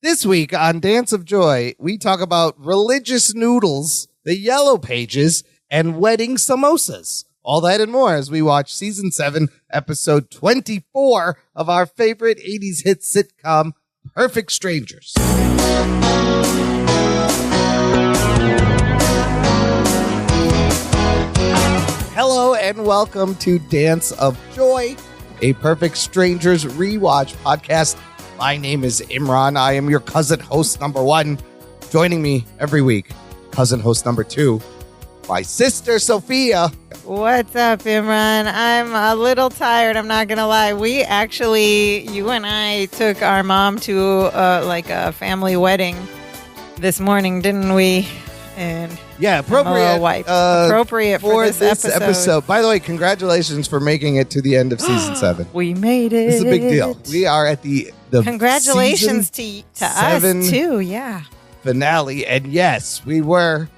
This week on Dance of Joy, we talk about religious noodles, the yellow pages, and wedding samosas. All that and more as we watch Season 7, Episode 24 of our favorite 80s hit sitcom, Perfect Strangers. Hello and welcome to Dance of Joy, a Perfect Strangers rewatch podcast. My name is Imran. I am your cousin host number 1. Joining me every week, cousin host number 2, my sister Sophia. What's up, Imran? I'm a little tired, I'm not going to lie. You and I took our mom to a family wedding this morning, didn't we? And yeah, appropriate. Appropriate for this episode. By the way, congratulations for making it to the end of Season 7. We made it. It's a big deal. We are at the congratulations to us, too, yeah. Finale. And yes, we were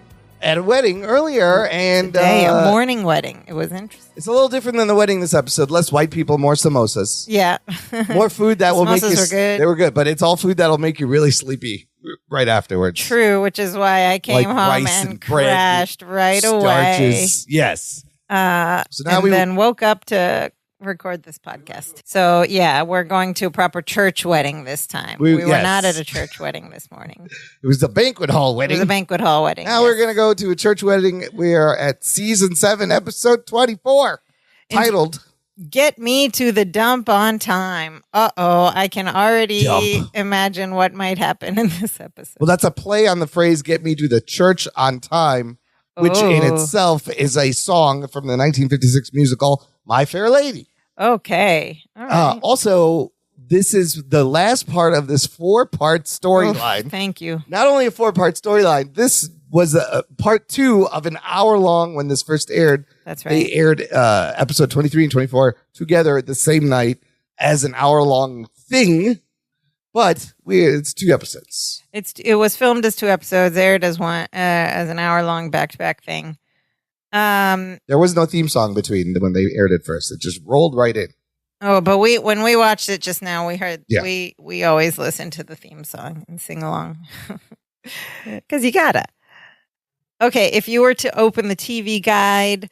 at a wedding earlier. And today, a morning wedding. It was interesting. It's a little different than the wedding this episode. Less white people, more samosas. Yeah. More food that will make you... Samosas were good. They were good, but it's all food that will make you really sleepy right afterwards. True, which is why I came home and crashed right away. Yes. Then woke up to record this podcast. So, yeah, we're going to a proper church wedding this time. We were not at a church wedding this morning. It was a banquet hall wedding. Now we're going to go to a church wedding. We are at Season 7, Episode 24, titled... Get me to the dump on time. Uh-oh, I can already imagine what might happen in this episode. Well, that's a play on the phrase, get me to the church on time, which in itself is a song from the 1956 musical, My Fair Lady. Okay. All right. Also, this is the last part of this 4-part storyline. Thank you. Not only a 4-part storyline, this was a part 2 of an hour long when this first aired. That's right. They aired episode 23 and 24 together at the same night as an hour long thing, but it's 2 episodes. It was filmed as 2 episodes, aired as an hour long back to back thing. There was no theme song between when they aired it first. It just rolled right in. Oh, but when we watched it just now, we heard we always listen to the theme song and sing along because you gotta. Okay, if you were to open the TV guide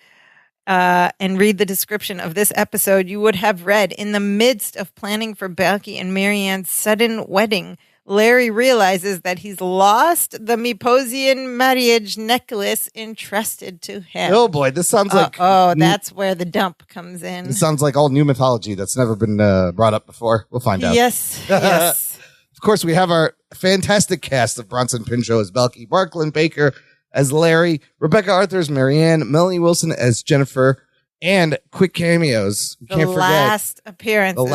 and read the description of this episode, you would have read, in the midst of planning for Balky and Marianne's sudden wedding, Larry realizes that he's lost the Meposian marriage necklace entrusted to him. Oh, boy, this sounds like... that's where the dump comes in. This sounds like all new mythology that's never been brought up before. We'll find out. Yes. Of course, we have our fantastic cast of Bronson Pinchot as Balky, Barklund Baker as Larry, Rebecca Arthur as Marianne, Melanie Wilson as Jennifer, and quick cameos. We can't forget. The last appearance of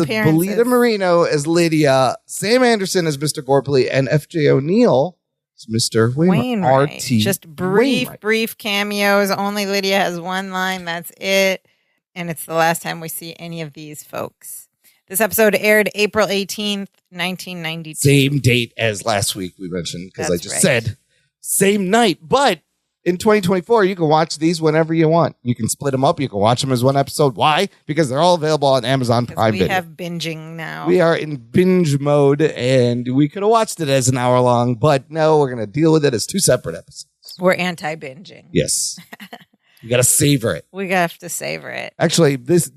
Belita Marino as Lydia, Sam Anderson as Mr. Gorpley, and F.J. O'Neill as Mr. Wainwright. R.T. Just brief cameos. Only Lydia has one line. That's it. And it's the last time we see any of these folks. This episode aired April 18th, 1992. Same date as last week we mentioned, because I just said same night. But in 2024, you can watch these whenever you want. You can split them up. You can watch them as one episode. Why? Because they're all available on Amazon Prime Video. We have binging now. We are in binge mode, and we could have watched it as an hour long, but no, we're going to deal with it as 2 separate episodes. We're anti-binging. Yes. You got to savor it. We have to savor it. Actually, this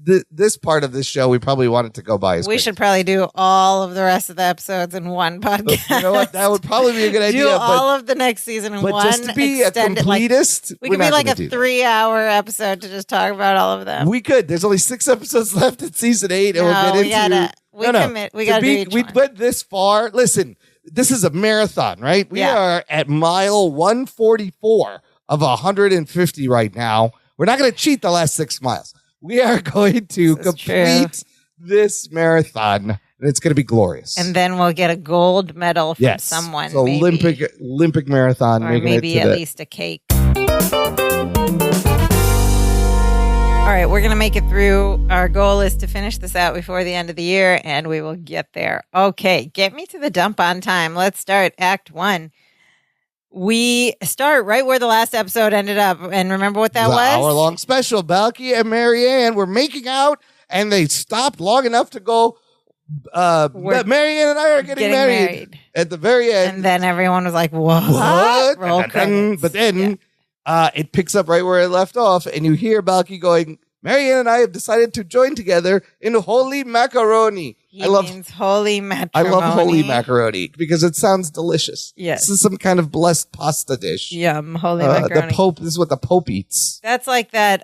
part of this show, we probably want it to go by as quick. Should probably do all of the rest of the episodes in one podcast. You know what? That would probably be a good idea. Do all of the next season in one. But just to be a completist, we could be like a 3-hour episode to just talk about all of them. We could. There's only 6 episodes left in season 8, and we'll get into... We got to do each one. We went this far. Listen, this is a marathon, right? We are at mile 144 of 150 right now. We're not going to cheat the last 6 miles. We are going to complete this marathon, and it's going to be glorious. And then we'll get a gold medal from someone. So Olympic marathon. Or maybe at least a cake. All right, we're going to make it through. Our goal is to finish this out before the end of the year, and we will get there. Okay, get me to the dump on time. Let's start Act 1. We start right where the last episode ended up. And remember what that was? Hour-long special. Balky and Marianne were making out, and they stopped long enough to go, Marianne and I are getting married at the very end. And then everyone was like, what? Roll credits. But then it picks up right where it left off, and you hear Balky going, Marianne and I have decided to join together in holy macaroni. Means holy macaroni. I love holy macaroni because it sounds delicious. Yes. This is some kind of blessed pasta dish. Yum, holy macaroni. This is what the Pope eats. That's like that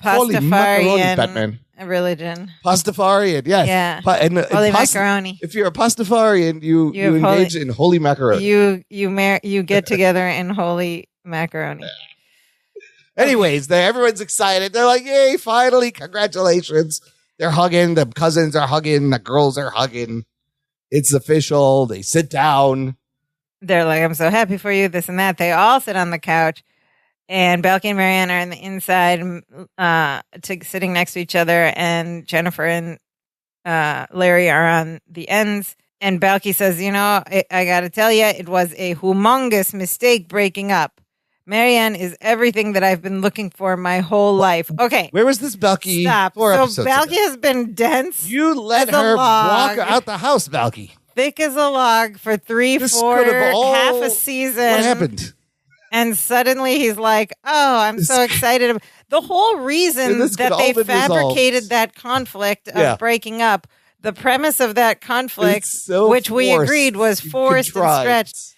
Pastafarian religion. Pastafarian, yes. Yeah. Holy macaroni. If you're a Pastafarian, you engage in holy macaroni. You get together in holy macaroni. Anyways, everyone's excited. They're like, yay, finally, congratulations. They're hugging. The cousins are hugging. The girls are hugging. It's official. They sit down. They're like, I'm so happy for you, this and that. They all sit on the couch. And Balky and Marianne are in the inside, sitting next to each other, and Jennifer and Larry are on the ends. And Balky says, I got to tell you, it was a humongous mistake breaking up. Marianne is everything that I've been looking for my whole life. Okay. Where was this Balky? Stop. So Balky has been dense. You let her walk out the house, Balky. Thick as a log for 3/4, half a season. What happened? And suddenly he's like, oh, I'm so excited. The whole reason that they fabricated that conflict of breaking up, the premise of that conflict, which we agreed was forced and stretched,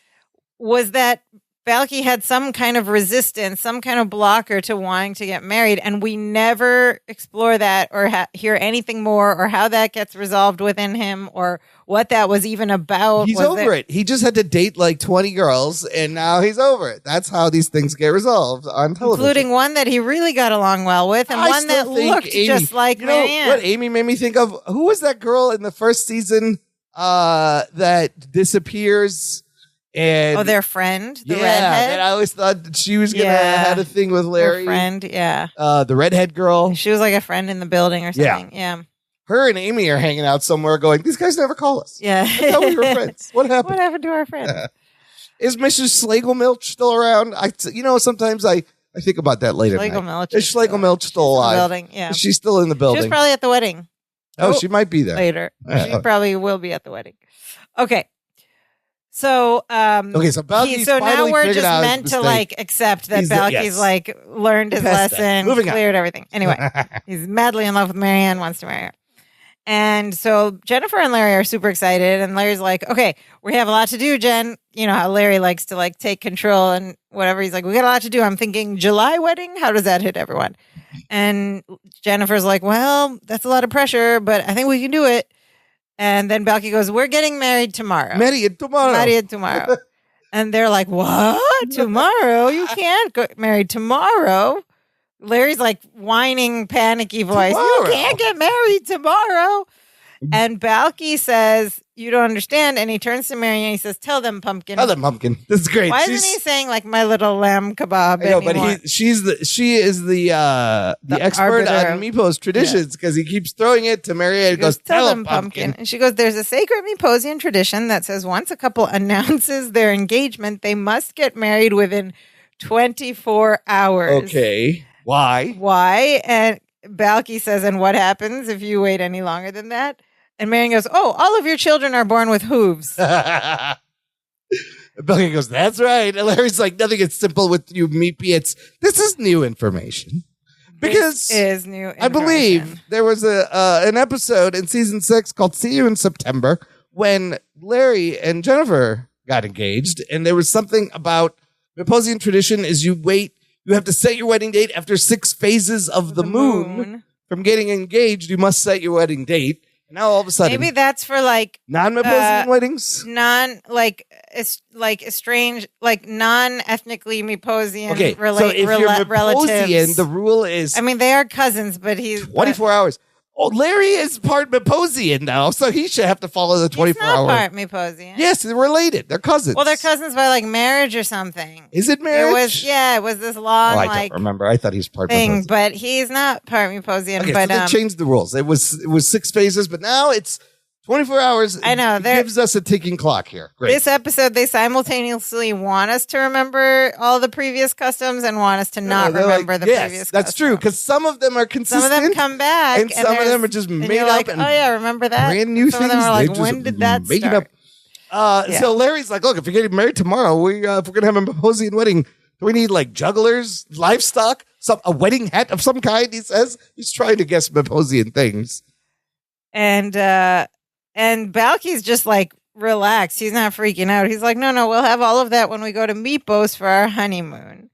was that Balky had some kind of resistance, some kind of blocker to wanting to get married. And we never explore that or hear anything more or how that gets resolved within him or what that was even about. He's over it. He just had to date like 20 girls and now he's over it. That's how these things get resolved on television. Including one that he really got along well with and one that looked just like Marianne. What Amy made me think of? Who was that girl in the first season that disappears? And their friend, the redhead. And I always thought she was gonna have a thing with Larry. Their friend, the redhead girl. She was like a friend in the building or something. Yeah. Her and Amy are hanging out somewhere, going, "These guys never call us." Yeah, I thought we were friends. What happened? What happened to our friends? Is Mrs. Schlegelmilch still around? Sometimes I think about that later. Is Schlegelmilch still alive? Building, yeah. She's still in the building. She was probably at the wedding. Oh, she might be there later. She probably will be at the wedding. Okay. So, so Balky's now we're just meant to accept that Balky's learned his lesson, cleared everything. Anyway, he's madly in love with Marianne, wants to marry her. And so Jennifer and Larry are super excited, and Larry's like, okay, we have a lot to do, Jen. You know how Larry likes to take control and whatever. He's like, we got a lot to do. I'm thinking July wedding. How does that hit everyone? And Jennifer's like, well, that's a lot of pressure, but I think we can do it. And then Balky goes, we're getting married tomorrow. Married tomorrow. And they're like, what? Tomorrow? You can't get married tomorrow. Larry's like whining, panicky voice. You can't get married tomorrow. And Balky says, you don't understand. And he turns to Marianne and he says, tell them, pumpkin. Tell them, pumpkin. This is great. Why isn't he saying my little lamb kebab anymore? But she is the expert on Meepo's traditions because he keeps throwing it to Marianne and goes, tell them, pumpkin. And she goes, there's a sacred Meeposian tradition that says once a couple announces their engagement, they must get married within 24 hours. Okay. Why? And Balky says, and what happens if you wait any longer than that? And Marianne goes, oh, all of your children are born with hooves. Balky goes, that's right. And Larry's like, nothing is simple with you, Meepy. This is new information. Because this is new information. I believe there was an episode in season 6 called See You in September when Larry and Jennifer got engaged. And there was something about Meeposian tradition is you have to set your wedding date after 6 phases of the moon. From getting engaged, you must set your wedding date. Now all of a sudden, maybe that's for non-Meeposian weddings, estranged, non-ethnically Meeposian. Okay, so if you're Meeposian, relatives. the rule is. I mean, they are cousins, but he's 24 hours. Oh, Larry is part Meeposian now, so he should have to follow the 24 hour. He's not part Meeposian. Yes, they're related. They're cousins. Well, they're cousins by marriage or something. Is it marriage? It was this long I don't remember. I thought he was part thing, Meeposian. But he's not part Meeposian. Okay, but so they changed the rules. It was 6 phases, but now it's 24 hours. I know. Gives us a ticking clock here. Great. This episode, they simultaneously want us to remember all the previous customs and want us to not remember the previous customs. That's true, because some of them are consistent. Some of them come back. And some of them are just made up. Like, oh, yeah, remember that? Brand new some things. Some of them are like, when did that start? So Larry's like, look, if you're getting married tomorrow, if we're going to have a Mimposian wedding, do we need like jugglers, livestock, a wedding hat of some kind, he says. He's trying to guess Mimposian things. And Balky's just like relaxed. He's not freaking out. He's like, no, we'll have all of that when we go to Mypos for our honeymoon.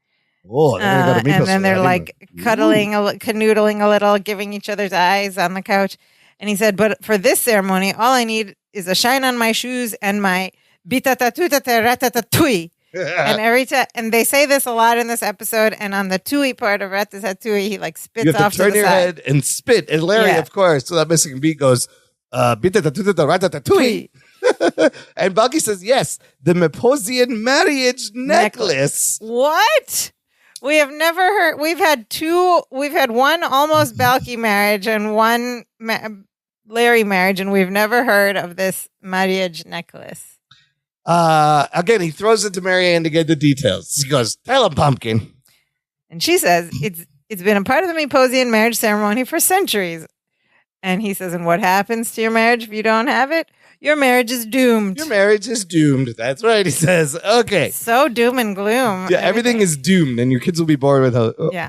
Oh, they're going to go to Mypos. And then they're like cuddling, canoodling a little, giving each other's eyes on the couch. And he said, but for this ceremony, all I need is a shine on my shoes and my bitatatataratatui. And every time, and they say this a lot in this episode. And on the tui part of ratatouille, he like spits you have off to turn to the your side. head and spit. And Larry, of course, so that missing beat goes, bitatatataratatui. And Balky says, yes, the Mimposian marriage necklace. What? We have never heard. We've had one almost Balky marriage and one Larry marriage, and we've never heard of this marriage necklace. Again, he throws it to Marianne to get the details. He goes, tell him, Pumpkin. And she says, it's been a part of the Mimposian marriage ceremony for centuries. And he says, and what happens to your marriage if you don't have it? Your marriage is doomed. Your marriage is doomed. That's right, he says. Okay. So doom and gloom. Yeah, everything is doomed, and your kids will be born with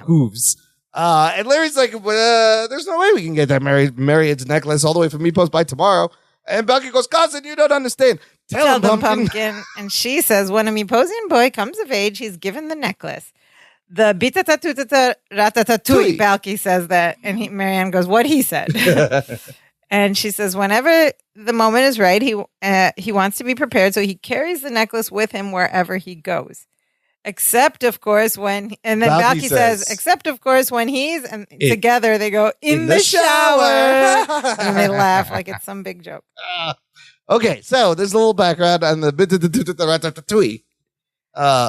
hooves. And Larry's like, there's no way we can get that marriage necklace all the way from Mypos by tomorrow. And Balky goes, cousin, you don't understand. Tell them, Pumpkin. And she says, when a Myposian boy comes of age, he's given the necklace. The bitatatutatata ratatouille, Balky says that. And Marianne goes, what he said. And she says, whenever the moment is right, he wants to be prepared. So he carries the necklace with him wherever he goes. Except, of course, when... And then Balky says, except, of course, when he's... And together they go, in the shower. And they laugh like it's some big joke. Okay, so there's a little background on the ratatouille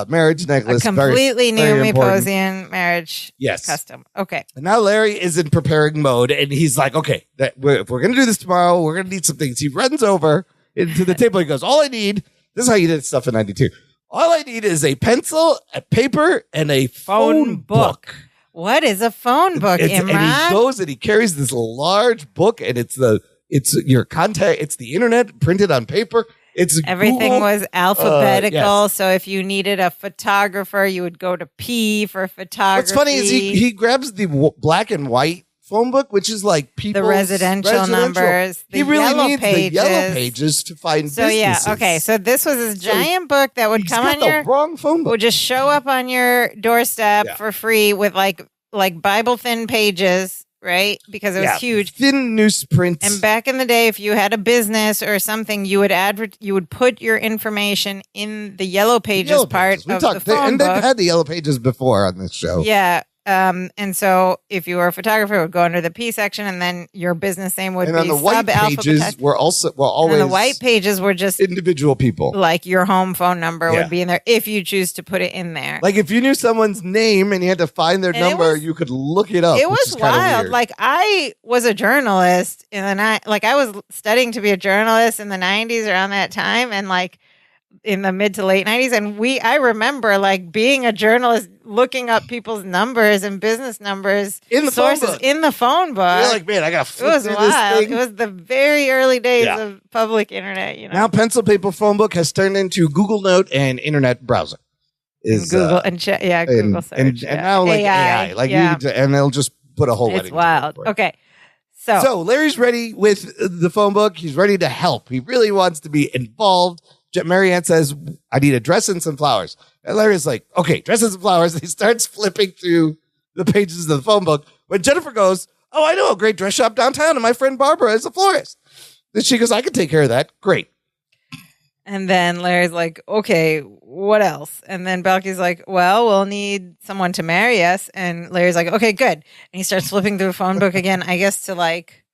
marriage necklace. A completely new Myposian marriage custom. Okay. And now Larry is in preparing mode, and he's like, okay, if we're going to do this tomorrow, we're going to need some things. He runs over into the table. He goes, all I need... This is how you did stuff in 92. All I need is a pencil, a paper, and a phone book. What is a phone book, Imran? And he goes and he carries this large book, and it's your contact. It's the internet printed on paper. It's everything Google. Was alphabetical. So if you needed a photographer, you would go to P for photography. What's funny is he grabs the black and white phone book, which is like people's the residential numbers. He really needs the yellow pages to find businesses. Okay. So this was this giant book that would come on your wrong phone book. Would just show up on your doorstep for free with like Bible thin pages, right? Because it was huge, thin newsprint. And back in the day, if you had a business or something, you would put your information in the yellow pages part of the phone book. And they've had the yellow pages before on this show. Yeah. And so if you were a photographer, it would go under the P section, and then your business name would be sub-alphabetized. And the white pages were always... And the white pages were just... individual people. Like your home phone number would be in there if you choose to put it in there. Like if you knew someone's name and you had to find their number, you could look it up. It was wild. Like I was a journalist in the night. Like I was studying to be a journalist in the 90s around that time, and like in the mid to late 90s, and I remember like being a journalist looking up people's numbers and business numbers in the sources phone book. In the phone book. You're like, man, I gotta flip It was through wild. this thing. It was the very early days of public internet. You know, now pencil paper phone book has turned into Google Note and internet browser. Google Google search, and now like AI, like and they'll just put a whole. It's wild. Okay. So Larry's ready with the phone book. He's ready to help. He really wants to be involved. Marianne says, I need a dress and some flowers. And Larry's like, okay, dress and some flowers. And he starts flipping through the pages of the phone book. When Jennifer goes, oh, I know a great dress shop downtown, and my friend Barbara is a florist. And she goes, I can take care of that. Great. And then Larry's like, okay, what else? And then Balky's like, well, we'll need someone to marry us. And Larry's like, okay, good. And he starts flipping through the phone book again, I guess to like,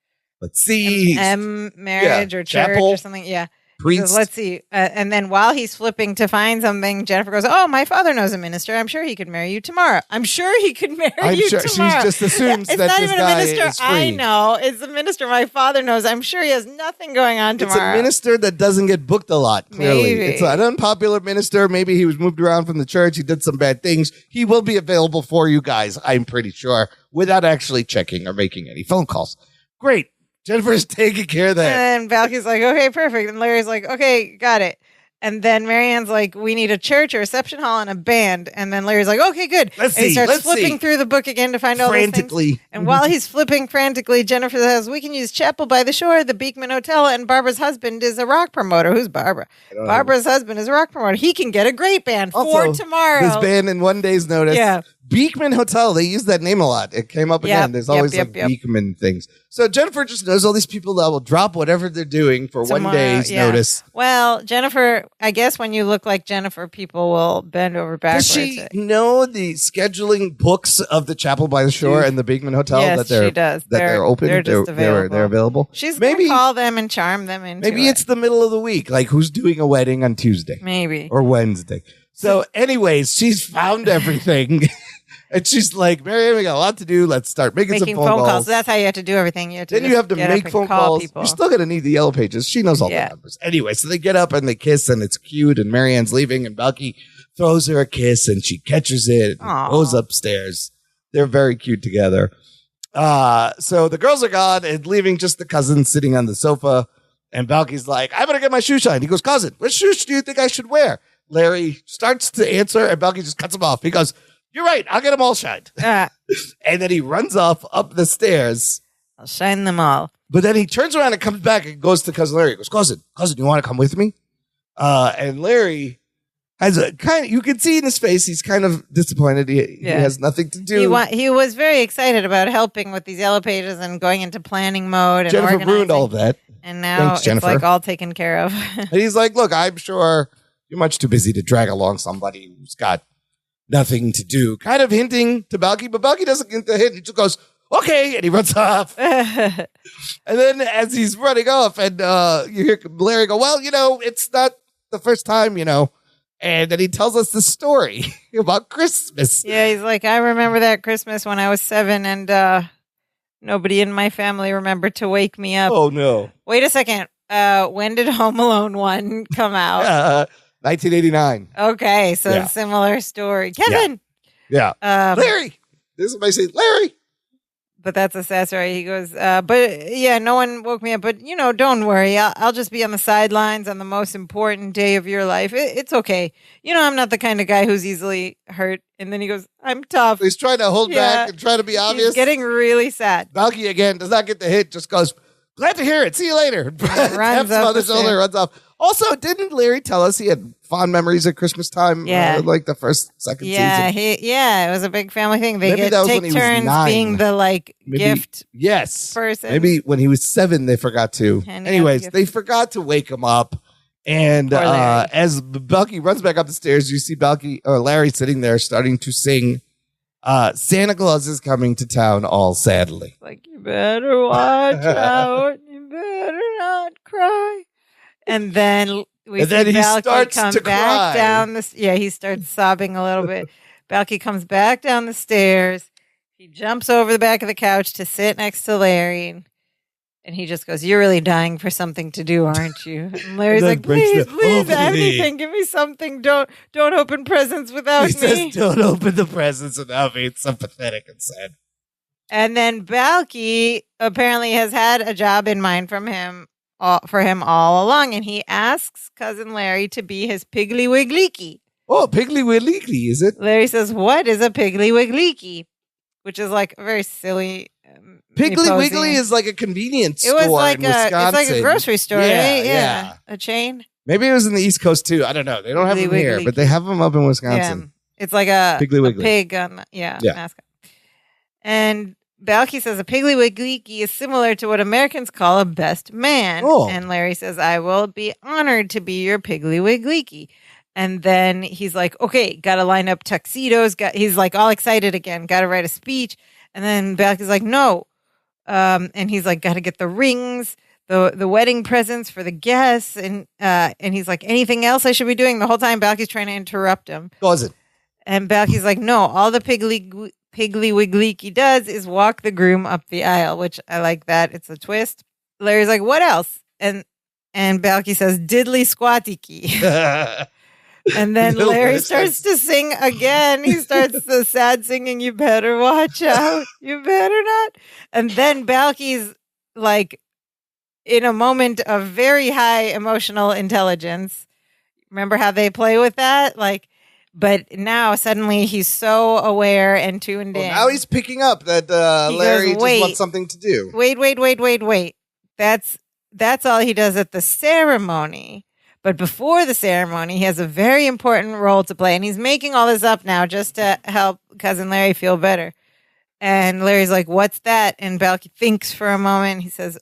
let's see, M marriage or church chapel. or something. Yeah. priest. Let's see. And then while he's flipping to find something, Jennifer goes, "Oh, my father knows a minister. I'm sure he could marry you tomorrow. I'm sure he could marry you tomorrow." She just assumes it's that not this even guy a minister is free. I know. It's a minister my father knows. I'm sure he has nothing going on tomorrow. It's a minister that doesn't get booked a lot, clearly. Maybe. It's an unpopular minister. Maybe he was moved around from the church. He did some bad things. He will be available for you guys, I'm pretty sure, without actually checking or making any phone calls. Great. Jennifer's taking care of that. And Valky's like, okay, perfect. And Larry's like, okay, got it. And then Marianne's like, we need a church, a reception hall, and a band. And then Larry's like, okay, good. He starts flipping through the book again to find all those things. And while he's flipping frantically, Jennifer says, we can use Chapel by the Shore, the Beekman Hotel, and Barbara's husband is a rock promoter. Who's Barbara? Barbara's husband is a rock promoter. He can get a great band for tomorrow. This band in 1 day's notice. Yeah. Beekman Hotel, they use that name a lot. It came up again. There's always Beekman things. So Jennifer just knows all these people that will drop whatever they're doing for 1 day's notice. Well, Jennifer, I guess when you look like Jennifer, people will bend over backwards. Does she know the scheduling books of the Chapel by the Shore and the Beekman Hotel? Yes, she does. They're open? They're just available. They're available? She's going to call them and charm them into Maybe it's the middle of the week. Like, who's doing a wedding on Tuesday? Maybe. Or Wednesday. So anyways, she's found everything. And she's like, Marianne, we got a lot to do. Let's start making some phone calls. So that's how you have to do everything. You have to you have to make phone calls. You're still going to need the yellow pages. She knows all the numbers. Anyway, so they get up and they kiss and it's cute. And Marianne's leaving and Balky throws her a kiss and she catches it and goes upstairs. They're very cute together. So the girls are gone and leaving just the cousin sitting on the sofa. And Balky's like, I'm going to get my shoe shine. He goes, cousin, what shoes do you think I should wear? Larry starts to answer and Balky just cuts him off. He goes, you're right. I'll get them all shined. And then he runs off up the stairs. I'll shine them all. But then he turns around and comes back and goes to cousin Larry. He goes, cousin, you want to come with me? And Larry has a kind of, you can see in his face, he's kind of disappointed. He has nothing to do. He was very excited about helping with these yellow pages and going into planning mode. And Jennifer ruined all of that. And now it's like all taken care of. And he's like, look, I'm sure you're much too busy to drag along somebody who's got nothing to do, kind of hinting to Balky, but Balky doesn't get the hint. He just goes, okay, and he runs off. And then as he's running off, and you hear Larry go, well, it's not the first time, And then he tells us the story about Christmas. Yeah, he's like, I remember that Christmas when I was 7, and nobody in my family remembered to wake me up. Oh, no. Wait a second. When did Home Alone 1 come out? 1989. Okay, so a similar story. Kevin! Yeah. Larry! This is what I say, Larry! But that's a sad story. He goes, no one woke me up. But, don't worry. I'll just be on the sidelines on the most important day of your life. It's okay. I'm not the kind of guy who's easily hurt. And then he goes, I'm tough. He's trying to hold back and try to be obvious. He's getting really sad. Balky, again, does not get the hit. Just goes, glad to hear it. See you later. Taps him on the shoulder, runs off. Also, didn't Larry tell us he had fond memories at Christmas time? Yeah. Like the second season? It was a big family thing. They take turns being the gift person. Maybe when he was 7, they forgot to. Anyways, they forgot to wake him up. And as Balky runs back up the stairs, you see Larry sitting there starting to sing Santa Claus is coming to town all sadly. Like, you better watch out. You better not cry. And then he starts to back down he starts sobbing a little bit. Balky comes back down the stairs. He jumps over the back of the couch to sit next to Larry. And he just goes, you're really dying for something to do, aren't you? And Larry's like, please, anything. Give me something. Don't open presents without me. He says, don't open the presents without me. It's so pathetic and sad. And then Balky apparently has had a job in mind for him all along, and he asks cousin Larry to be his Piggly Wigglyki. Oh, Piggly Wigglyki, is it? Larry says, what is a Piggly Wigglyki? Which is like a very silly. Piggly Wiggly is like a convenience store in Wisconsin. It's like a grocery store, right? Yeah. A chain. Maybe it was in the East Coast too. I don't know. They don't have them here, but they have them up in Wisconsin. Yeah. It's like a Piggly Wiggly. Pig on mascot. And Balky says a Piggly Wigglyki is similar to what Americans call a best man. Oh. And Larry says, I will be honored to be your Piggly Wigglyki. And then he's like, okay, got to line up tuxedos. He's like all excited again. Got to write a speech. And then Balky's like, no. And he's like, got to get the rings, the wedding presents for the guests, and he's like, anything else I should be doing? The whole time Balky's trying to interrupt him. Doesn't. And Balky's like, no, all the Piggly Wiggleeky does is walk the groom up the aisle, which I like that. It's a twist. Larry's like, what else? And Balky says, diddly squatty. And then Larry starts to sing again. He starts the sad singing, you better watch out. You better not. And then Balky's like, in a moment of very high emotional intelligence. Remember how they play with that? But now suddenly he's so aware and tuned in. Now he's picking up that Larry just wants something to do. Wait. That's all he does at the ceremony. But before the ceremony, he has a very important role to play. And he's making all this up now just to help Cousin Larry feel better. And Larry's like, what's that? And Balky thinks for a moment. He says,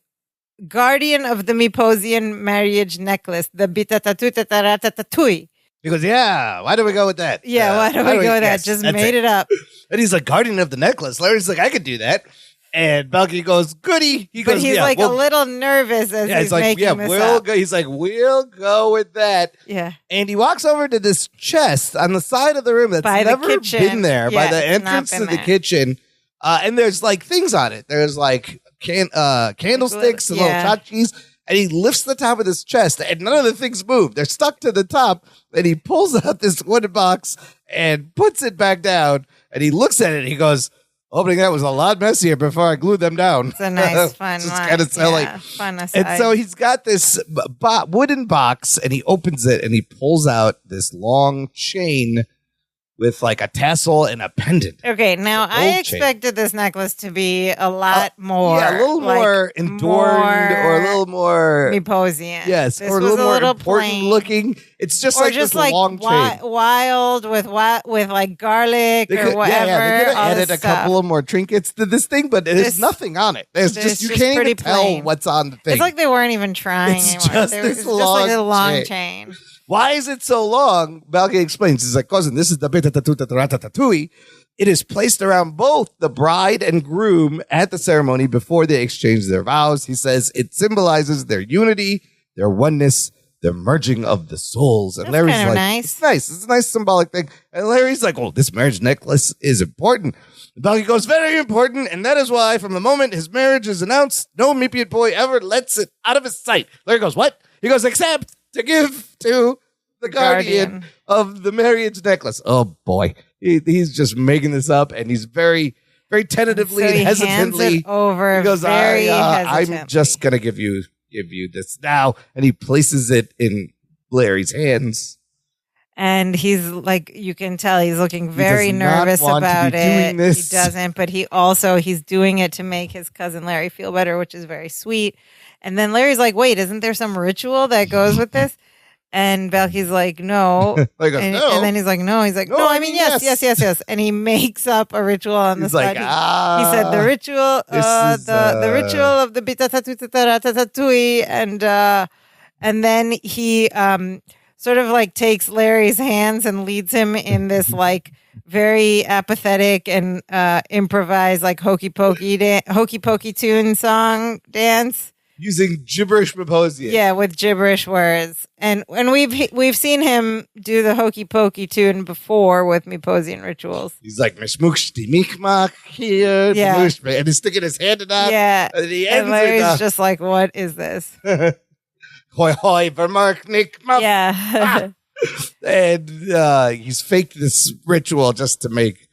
guardian of the Myposian marriage necklace, the bitatatatatatatui. He goes, yeah, why do we go with that? Yeah, why do we go with that? Just made it up. And he's like, guardian of the necklace. Larry's like, I could do that. And Balky goes, goody. But he's a little nervous as he's making this up. He's like, we'll go with that. Yeah. And he walks over to this chest on the side of the room that's never been there, by the entrance to the kitchen. And there's things on it. There's candlesticks and little tchotchkes. And he lifts the top of this chest, and none of the things move. They're stuck to the top. And he pulls out this wooden box and puts it back down. And he looks at it, and he goes, opening that was a lot messier before I glued them down. It's a nice, fun one. Kind of fun aside. And so he's got this wooden box, and he opens it, and he pulls out this long chain with a tassel and a pendant. Okay, now I expected this necklace to be a lot more. Yeah, a little more adorned or a little more Myposian. Yes, or a little more important plain looking. It's just this long chain. Wild with garlic or whatever. Yeah, they could have added a couple of more trinkets to this thing, but there's nothing on it. There's just you can't even tell what's on the thing. It's like they weren't even trying anymore. It's just a long chain. Why is it so long? Balky explains. He's like, cousin, this is the bitatatatatatatui. It is placed around both the bride and groom at the ceremony before they exchange their vows. He says it symbolizes their unity, their oneness, the merging of the souls. And Larry's like, nice. It's nice. It's a nice symbolic thing. And Larry's like, oh, this marriage necklace is important. And Balky goes, very important. And that is why from the moment his marriage is announced, no Mypian boy ever lets it out of his sight. Larry goes, what? He goes, except to give to the guardian of the marriage necklace. Oh, boy. He's just making this up, and he's very, very tentatively and hesitantly. Hands it over. He goes, hesitantly. I'm just going to give you this now. And he places it in Larry's hands. And he's you can tell he's looking very nervous about it. He doesn't, but he's doing it to make his cousin Larry feel better, which is very sweet. And then Larry's like, wait, isn't there some ritual that goes with this? And Balky's like, no. No. And then he's like, no. He's like, no, I mean, yes. And he makes up a ritual on the spot. He said the ritual, the ritual of the bitatatatatatatui. And then he sort of takes Larry's hands and leads him in this very apathetic and improvised hokey pokey tune song dance. Using gibberish Myposian. Yeah, with gibberish words. And we've seen him do the hokey pokey tune before with Myposian rituals. He's like, Mishmukshti Mikmak here. Yeah. And he's sticking his hand in that. Yeah. And Larry's just like, what is this? Hoi hoi, Vermark Nikmak. Yeah. And he's faked this ritual just to make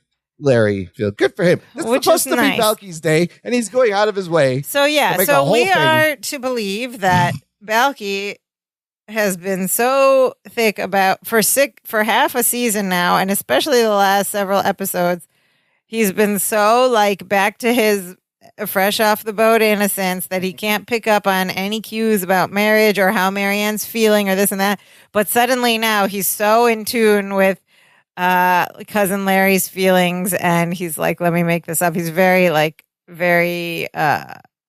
Larry feel good for him. It's supposed to be Balky's day, and he's going out of his way. So we are to believe that Balky has been so thick for half a season now, and especially the last several episodes, he's been so back to his fresh off the boat innocence that he can't pick up on any cues about marriage or how Marianne's feeling or this and that. But suddenly now he's so in tune with cousin Larry's feelings, and he's like, let me make this up. He's very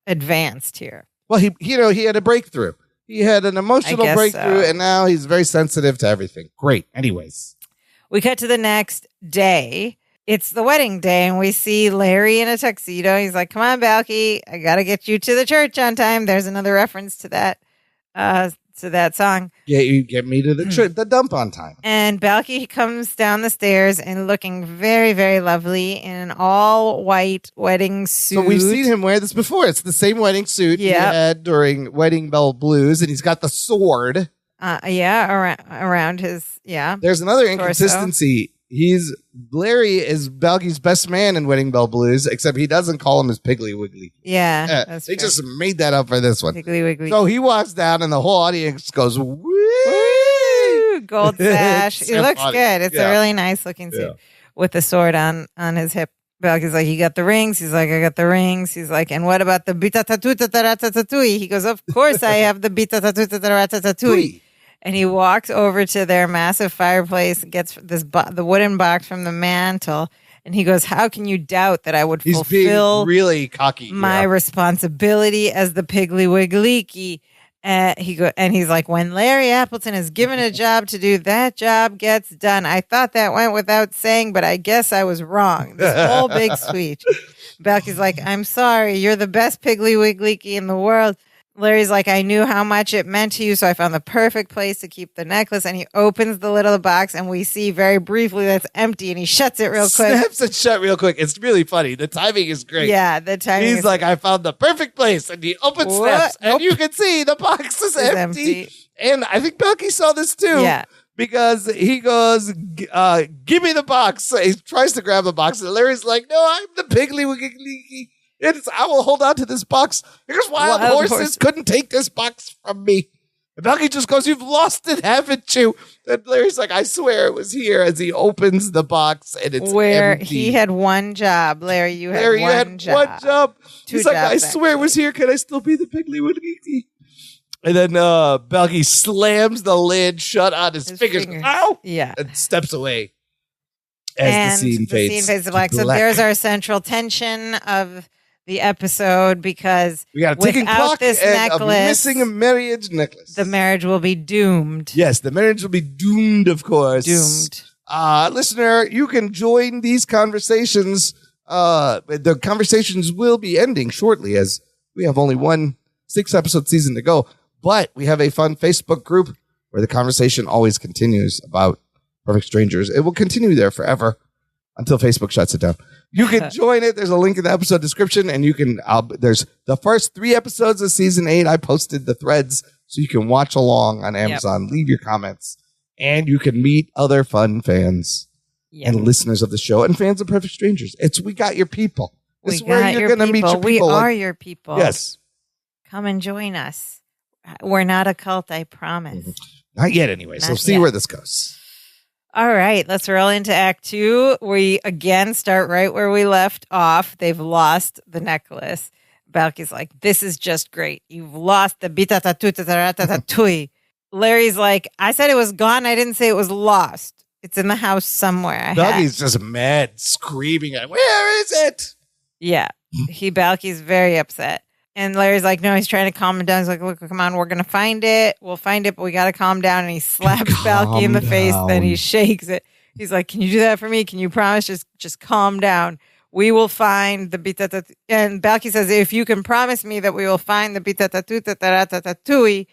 advanced here. Well, he had a breakthrough. He had an emotional breakthrough, and now he's very sensitive to everything. Great. Anyways, we cut to the next day. it's the wedding day, and we see Larry in a tuxedo. He's like, come on, Balky, I got to get you to the church on time. There's another reference to that song. Yeah, you get me to the dump on time. And Balky comes down the stairs and looking very, very lovely in an all-white wedding suit. So we've seen him wear this before. It's the same wedding suit he had during Wedding Bell Blues, and he's got the sword. Around his, There's another inconsistency. Larry is Balky's best man in Wedding Bell Blues, except he doesn't call him his Piggly Wiggly. Yeah, they just made that up for this one. Piggly Wiggly. So he walks down, and the whole audience goes, woo! Gold sash. It looks good. It's a really nice looking suit with the sword on his hip. Balky's like, you got the rings? He's like, I got the rings. He's like, and what about the bita tatu tataratatui? He goes, of course I have the bita tatu tataratatui. And he walks over to their massive fireplace, gets the wooden box from the mantle, and he goes, how can you doubt that I would fulfill being really cocky, my responsibility as the Piggly Wiggly? He's like, when Larry Appleton is given a job to do, that job gets done. I thought that went without saying, but I guess I was wrong. This whole big speech. Balky's like, I'm sorry. You're the best Piggly Wiggly in the world. Larry's like, I knew how much it meant to you, so I found the perfect place to keep the necklace. And he opens the little box, and we see very briefly that's empty, and he shuts it real quick. Snaps it shut real quick. It's really funny. The timing is great. Yeah, the timing He's like, I found the perfect place, and he opens snaps, and you can see the box is empty. And I think Balky saw this too. Yeah. Because he goes, give me the box. So he tries to grab the box, and Larry's like, no, I'm the Piggly Wiggly. I will hold on to this box because wild horses couldn't take this box from me. And Balky just goes, you've lost it, haven't you? And Larry's like, I swear it was here, as he opens the box and it's empty. He had one job. Larry, you had one job. He's like, I swear it was here. Can I still be the Piggly Wiggly? And then Balky slams the lid shut on his fingers. Ow! Yeah. And steps away as the scene fades to black. So there's our central tension of the episode, because we got a ticking clock this and necklace, a missing marriage necklace. The marriage will be doomed. Yes, the marriage will be doomed, of course. Doomed. Listener, you can join these conversations. The conversations will be ending shortly, as we have only one 6-episode season to go. But we have a fun Facebook group where the conversation always continues about Perfect Strangers. It will continue there forever until Facebook shuts it down. You can join it. There's a link in the episode description, and you can, there's the first 3 episodes of season 8. I posted the threads so you can watch along on Amazon, leave your comments, and you can meet other fun fans and listeners of the show and fans of Perfect Strangers. We got your people. It's where you're going to meet your people. We are your people. Yes. Come and join us. We're not a cult, I promise. Not yet, anyway. So see where this goes. All right, let's roll into Act 2. We again start right where we left off. They've lost the necklace. Balky's like, this is just great. You've lost the bita tatu tataratatui. Larry's like, I said it was gone. I didn't say it was lost. It's in the house somewhere. Balky's just mad, screaming at, where is it? Yeah, Balky's very upset. And Larry's like, no, he's trying to calm him down. He's like, look, come on, we're going to find it. We'll find it, but we got to calm down. And he slaps Balky in the face. Then he shakes it. He's like, can you do that for me? Can you promise? Just calm down. We will find the bita tatu. And Balky says, if you can promise me that we will find the bita tatu tataratatui.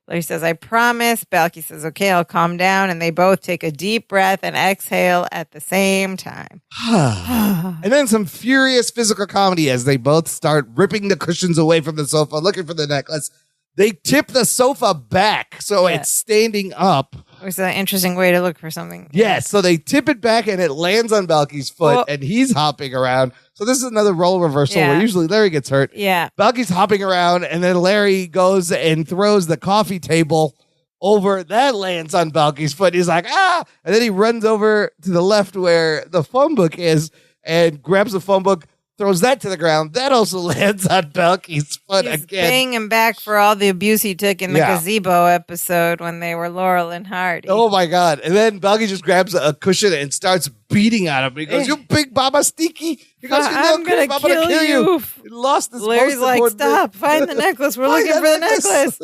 Larry says, I promise. Balky says, okay, I'll calm down. And they both take a deep breath and exhale at the same time. And then some furious physical comedy as they both start ripping the cushions away from the sofa, looking for the necklace. They tip the sofa back so it's standing up. It's an interesting way to look for something. Yes, so they tip it back and it lands on Balky's foot and he's hopping around. So this is another role reversal where usually Larry gets hurt. Yeah. Balky's hopping around and then Larry goes and throws the coffee table over. That lands on Balky's foot. He's like, ah! And then he runs over to the left where the phone book is and grabs the phone book, throws that to the ground. That also lands on Balky's foot again. Paying him back for all the abuse he took in the gazebo episode when they were Laurel and Hardy. Oh, my God. And then Balky just grabs a cushion and starts beating on him. He goes, you big Baba Stinky. He goes, I'm going to kill you. He lost this Larry's like, stop. Find the necklace. We're looking for the necklace.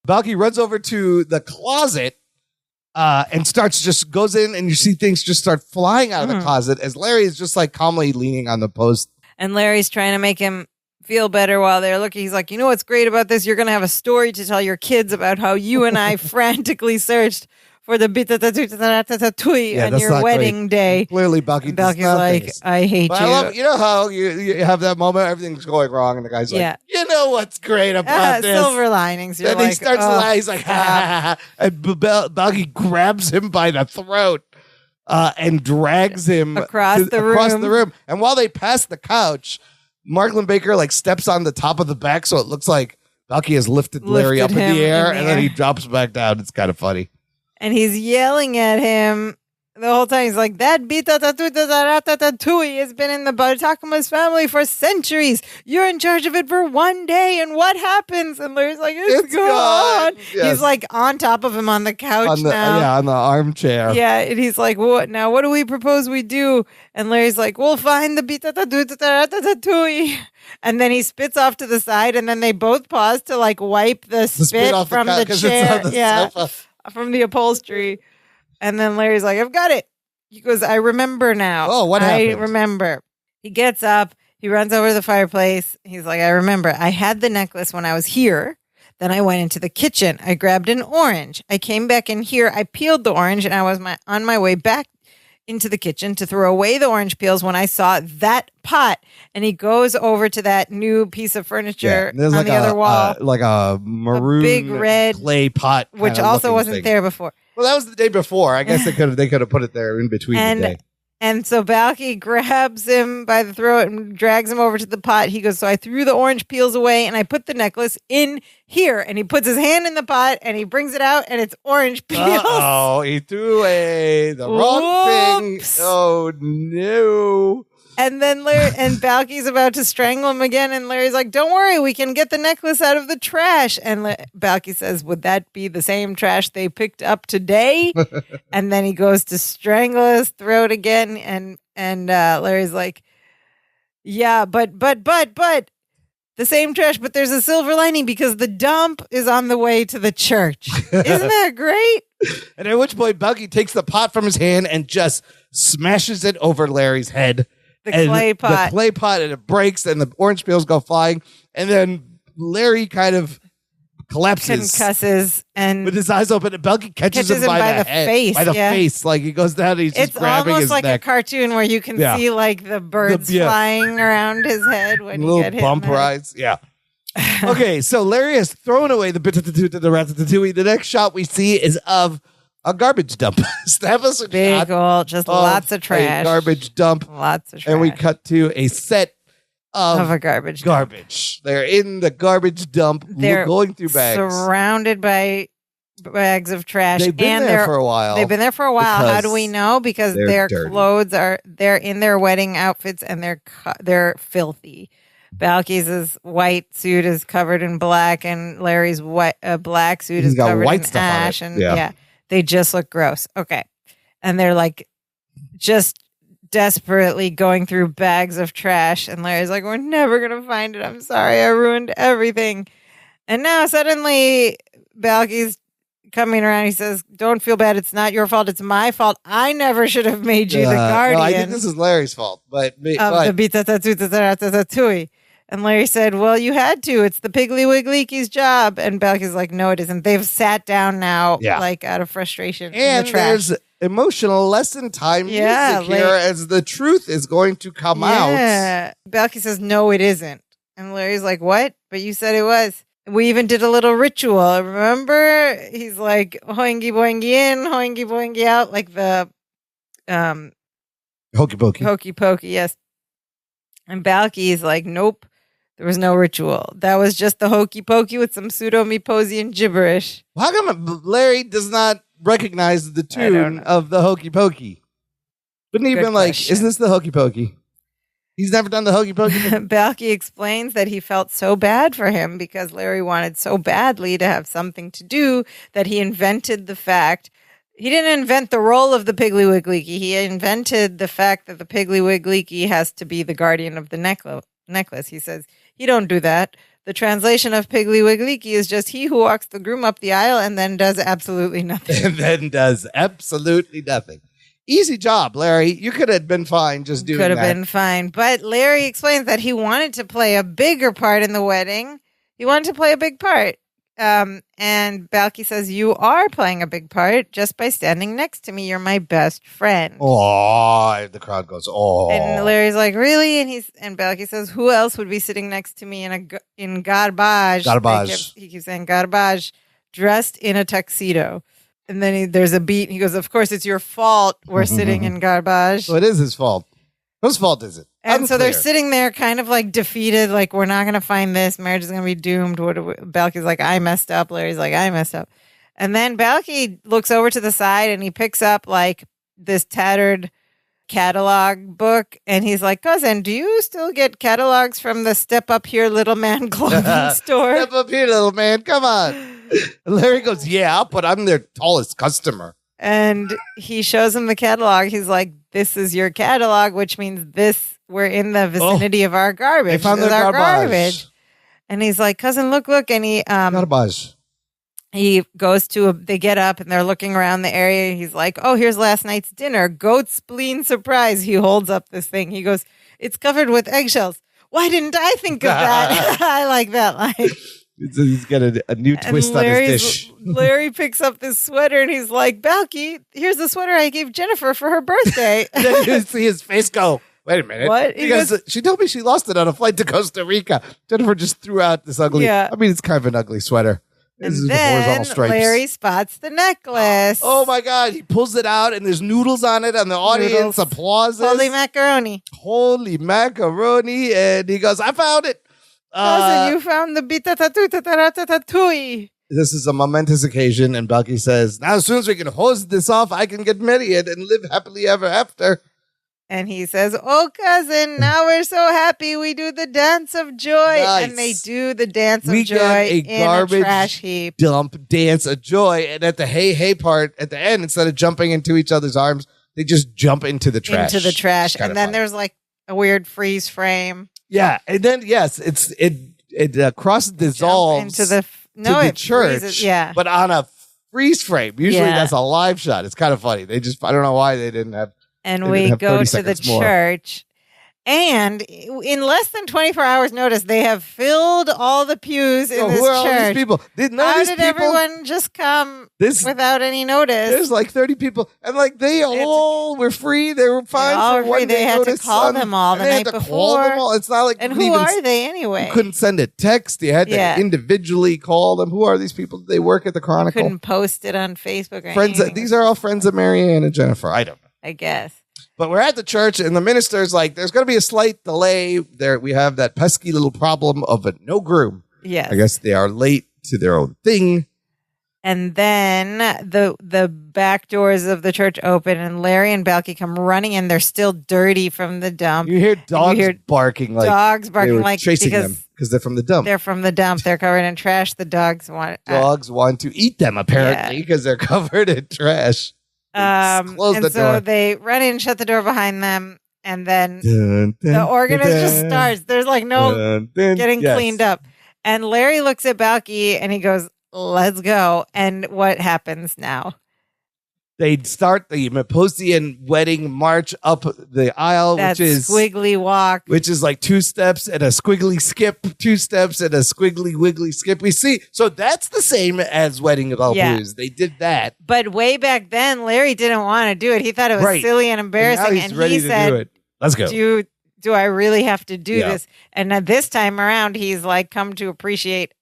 Balky runs over to the closet and goes in, and you see things just start flying out of the closet as Larry is just like calmly leaning on the post. And Larry's trying to make him feel better while they're looking. He's like, you know what's great about this? You're going to have a story to tell your kids about how you and I frantically searched for the bitatatui on your wedding day. Clearly, Balky's like, I hate you. I love, you know how you have that moment, everything's going wrong, and the guy's like, you know what's great about this? Silver linings. Then he starts to lie. He's like, and Balky grabs him by the throat and drags him across the room. And while they pass the couch, Mark Linn-Baker like steps on the top of the back, so it looks like Balky has lifted Larry up in the air, and then he drops back down. It's kind of funny. And he's yelling at him the whole time. He's like, that bitatatui has been in the Bartakamas family for centuries. You're in charge of it for one day. And what happens? And Larry's like, it's gone. Yes. He's like on top of him on the couch now. Yeah, on the armchair. Yeah, and he's like, what do we propose we do? And Larry's like, we'll find the bitatatui. And then he spits off to the side, and then they both pause to like wipe the spit from the chair. Sofa. From the upholstery. And then Larry's like, I've got it. He goes, I remember now. Oh, what happened? I remember. He gets up. He runs over to the fireplace. He's like, I remember. I had the necklace when I was here. Then I went into the kitchen. I grabbed an orange. I came back in here. I peeled the orange, and I was on my way back into the kitchen to throw away the orange peels when I saw that pot. And he goes over to that new piece of furniture on the other wall. Like a maroon big red clay pot. Which also wasn't there before. Well, that was the day before. I guess they could have put it there in between the day. And so Balky grabs him by the throat and drags him over to the pot. He goes, so I threw the orange peels away and I put the necklace in here. And he puts his hand in the pot and he brings it out and it's orange peels. Oh, he threw away the wrong thing. Oh, no. And then Balky's about to strangle him again. And Larry's like, don't worry, we can get the necklace out of the trash. And Balky says, would that be the same trash they picked up today? And then he goes to strangle his throat again. And Larry's like, yeah, but the same trash, but there's a silver lining because the dump is on the way to the church. Isn't that great? And at which point Balky takes the pot from his hand and just smashes it over Larry's head. The clay pot, and it breaks, and the orange peels go flying, and then Larry kind of collapses, concusses, and with his eyes open, and Balky catches him by the head, by the face, like he goes down. He's just grabbing his neck. It's almost like a cartoon where you can see like the birds flying around his head when you get hit. Little bump rides, yeah. Okay, so Larry has thrown away the ratatouille. The next shot we see is of a garbage dump. Snap us a big old, just lots of trash. Garbage dump. Lots of trash. And we cut to a set of a garbage. They're in the garbage dump. They're going through bags. Surrounded by bags of trash. They've been there for a while. How do we know? Because their clothes they're in their wedding outfits and they're filthy. Balky's white suit is covered in black and Larry's black suit is covered in ash. And they just look gross. Okay. And they're like just desperately going through bags of trash. And Larry's like, we're never going to find it. I'm sorry. I ruined everything. And now suddenly Balky's coming around. He says, don't feel bad. It's not your fault. It's my fault. I never should have made you the guardian. No, I think this is Larry's fault. But the bitatatui. And Larry said, well, you had to. It's the Piggly Wiggly's job. And Balky's like, no, it isn't. They've sat down now, like out of frustration. And there's emotional lesson time music here as the truth is going to come out. Balky says, no, it isn't. And Larry's like, what? But you said it was. We even did a little ritual. Remember? He's like, hoingy boingy in, hoingy boingy out, like the hokey pokey. Hokey pokey, yes. And Balky's like, nope. There was no ritual. That was just the hokey pokey with some pseudo-Meposian gibberish. How come Larry does not recognize the tune of the hokey pokey? Wouldn't he have been like, is this the hokey pokey? He's never done the hokey pokey. Balky explains that he felt so bad for him because Larry wanted so badly to have something to do that he invented the fact. He didn't invent the role of the Piggly Wiggly. He invented the fact that the Piggly Wiggly has to be the guardian of the necklace. He says, you don't do that. The translation of Piggly Wiggliki is just he who walks the groom up the aisle and then does absolutely nothing. And then does absolutely nothing. Easy job, Larry. You could have been fine just doing that. Could have been fine. But Larry explains that he wanted to play a bigger part in the wedding. He wanted to play a big part. And Balky says, you are playing a big part just by standing next to me. You're my best friend. Oh, the crowd goes, oh. And Larry's like, really? And Balky says, who else would be sitting next to me in garbage? He keeps saying garbage, dressed in a tuxedo. And then there's a beat. He goes, of course, it's your fault we're sitting in garbage. So it is his fault. Whose fault is it? And so they're sitting there kind of like defeated, like, we're not going to find this. Marriage is going to be doomed. Balky's like, I messed up. Larry's like, I messed up. And then Balky looks over to the side and he picks up like this tattered catalog book. And he's like, cousin, do you still get catalogs from the Step Up Here Little Man clothing store? Step up here, little man. Come on. And Larry goes, yeah, but I'm their tallest customer. And he shows him the catalog. He's like, this is your catalog, which means we're in the vicinity of our garbage. They found our garbage. And he's like, cousin, look. And garbage. He goes they get up and they're looking around the area. He's like, oh, here's last night's dinner. Goat spleen surprise. He holds up this thing. He goes, it's covered with eggshells. Why didn't I think of that? I like that line. He's got a new twist on his dish. Larry picks up this sweater and he's like, Balky, here's the sweater I gave Jennifer for her birthday. Then you see his face go, wait a minute. What? Because she told me she lost it on a flight to Costa Rica. Jennifer just threw out this ugly, it's kind of an ugly sweater. And then Larry spots the necklace. Oh my God. He pulls it out and there's noodles on it and the audience applauses. Holy macaroni. And he goes, I found it. Cousin, you found the bita-tatu-tata-tata-tui. This is a momentous occasion, and Balky says, now as soon as we can hose this off, I can get married and live happily ever after. And he says, oh, cousin, now we're so happy we do the dance of joy. Nice. And they do the dance of joy in a trash heap. Dump dance of joy. And at the hey part, at the end, instead of jumping into each other's arms, they just jump into the trash. And then there's like a weird freeze frame. Yeah, and then it cross dissolves into the church, freezes, but on a freeze frame. Usually that's a live shot. It's kind of funny. I don't know why they didn't have. And we go to the church, and in less than 24 hours' notice, they have filled all the pews in this church. All these people? How did everyone just come without any notice? There's like 30 people, and like they all were free. They were fine for one day. They had to call them all the night before. It's not like and who are they anyway? You couldn't send a text. You had to individually call them. Who are these people? They work at the Chronicle. Couldn't post it on Facebook or anything. These are all friends of Marianne and Jennifer. I don't know. I guess. But we're at the church, and the minister's like, there's going to be a slight delay. There, we have that pesky little problem of no groom. Yes. I guess they are late to their own thing. And then the back doors of the church open, and Larry and Balky come running in. They're still dirty from the dump. You hear dogs barking like chasing them because they're from the dump. They're from the dump. They're covered in trash. The dogs want to eat them apparently because they're covered in trash. So they run in, shut the door behind them, and then the organist just starts. There's like no getting cleaned up. And Larry looks at Balky and he goes, let's go. And what happens now? They start the Maposian wedding march up the aisle, which is squiggly walk, which is like 2 steps and a squiggly skip, 2 steps and a squiggly wiggly skip. We see, so that's the same as Wedding of Blues. They did that, but way back then, Larry didn't want to do it. He thought it was silly and embarrassing, and he said, do it. "Let's go." Do I really have to do this? And this time around, he's like come to appreciate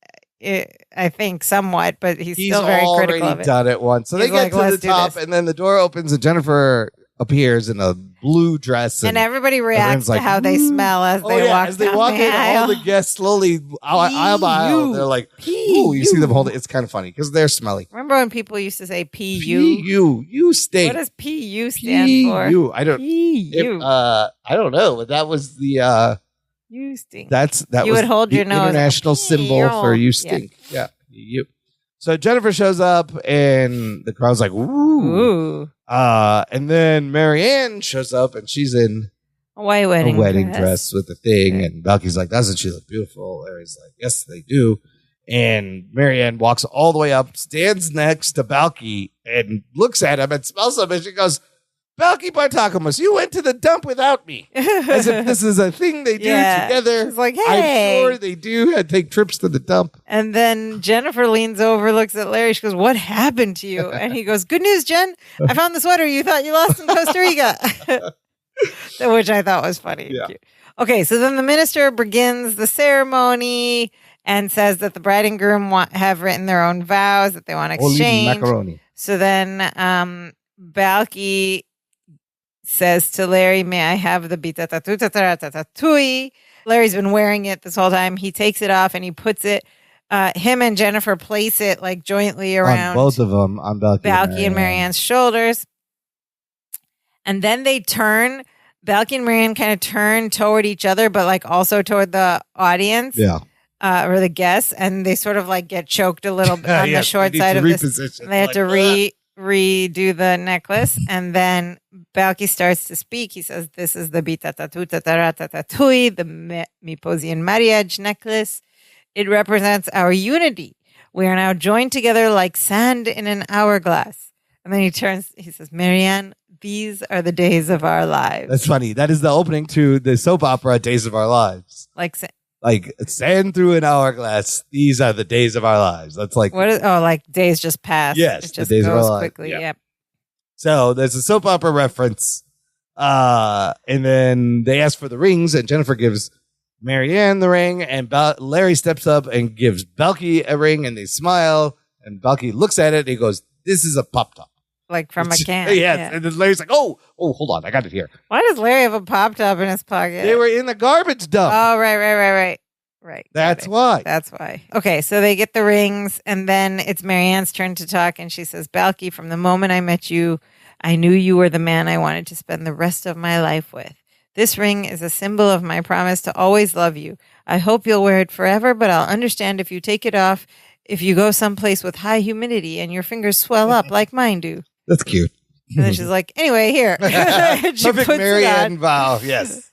it, I think, somewhat, but he's still very critical of it. He's already done it once. So they get to the top, and then the door opens, and Jennifer appears in a blue dress. And everybody reacts to how they smell as they walk as they walk in, aisle. all the guests slowly aisle by aisle. They're like, ooh, you see them holding. It's kind of funny because they're smelly. Remember when people used to say P-U? P-U. You stink. What does P-U stand for? P-U. I don't know, but that was the... you stink. That you was would hold the your nose. International symbol for you stink. Yeah. You. So Jennifer shows up and the crowd's like, ooh. And then Marianne shows up and she's in A white wedding dress with the thing. And Balky's like, doesn't she look beautiful? Larry's like, yes, they do. And Marianne walks all the way up, stands next to Balky, and looks at him and smells him. And she goes, Balky Bartakamus, you went to the dump without me. As if this is a thing they do together. She's like, hey. I'm sure they do. I take trips to the dump. And then Jennifer leans over, looks at Larry. She goes, what happened to you? And he goes, good news, Jen. I found the sweater you thought you lost in Costa Rica. Which I thought was funny. Yeah. Okay, so then the minister begins the ceremony and says that the bride and groom have written their own vows that they want to exchange. Macaroni. So then Balky says to Larry, may I have the bitatatatatatatui? Larry's been wearing it this whole time. He takes it off and he puts it, him and Jennifer place it like jointly around on both of them, on Balky and Marianne's shoulders. And then they turn, Balky and Marianne kind of turn toward each other, but like also toward the audience. Yeah. Or the guests. And they sort of like get choked a little bit on the short side of this. They have to redo the necklace. And then Balky starts to speak. He says, this is the bitatatu-tataratatui, the Miposian marriage necklace. It represents our unity. We are now joined together like sand in an hourglass. And then he turns, he says, Marianne, these are the days of our lives. That's funny. That is the opening to the soap opera Days of Our Lives. Like sand through an hourglass. These are the days of our lives. That's like like days just passed. Yes, it just the days goes of our lives. Quickly. Yeah. Yep. So there's a soap opera reference, and then they ask for the rings, and Jennifer gives Marianne the ring, and Larry steps up and gives Balky a ring, and they smile, and Balky looks at it, and he goes, "This is a pop top." Like from a can. Yes. Yeah. And then Larry's like, oh, hold on. I got it here. Why does Larry have a pop top in his pocket? They were in the garbage dump. Oh, right. That's why. That's why. Okay, so they get the rings, and then it's Marianne's turn to talk, and she says, Balky, from the moment I met you, I knew you were the man I wanted to spend the rest of my life with. This ring is a symbol of my promise to always love you. I hope you'll wear it forever, but I'll understand if you take it off if you go someplace with high humidity and your fingers swell up like mine do. That's cute. And then she's like, anyway, here. Perfect Marianne vow, yes.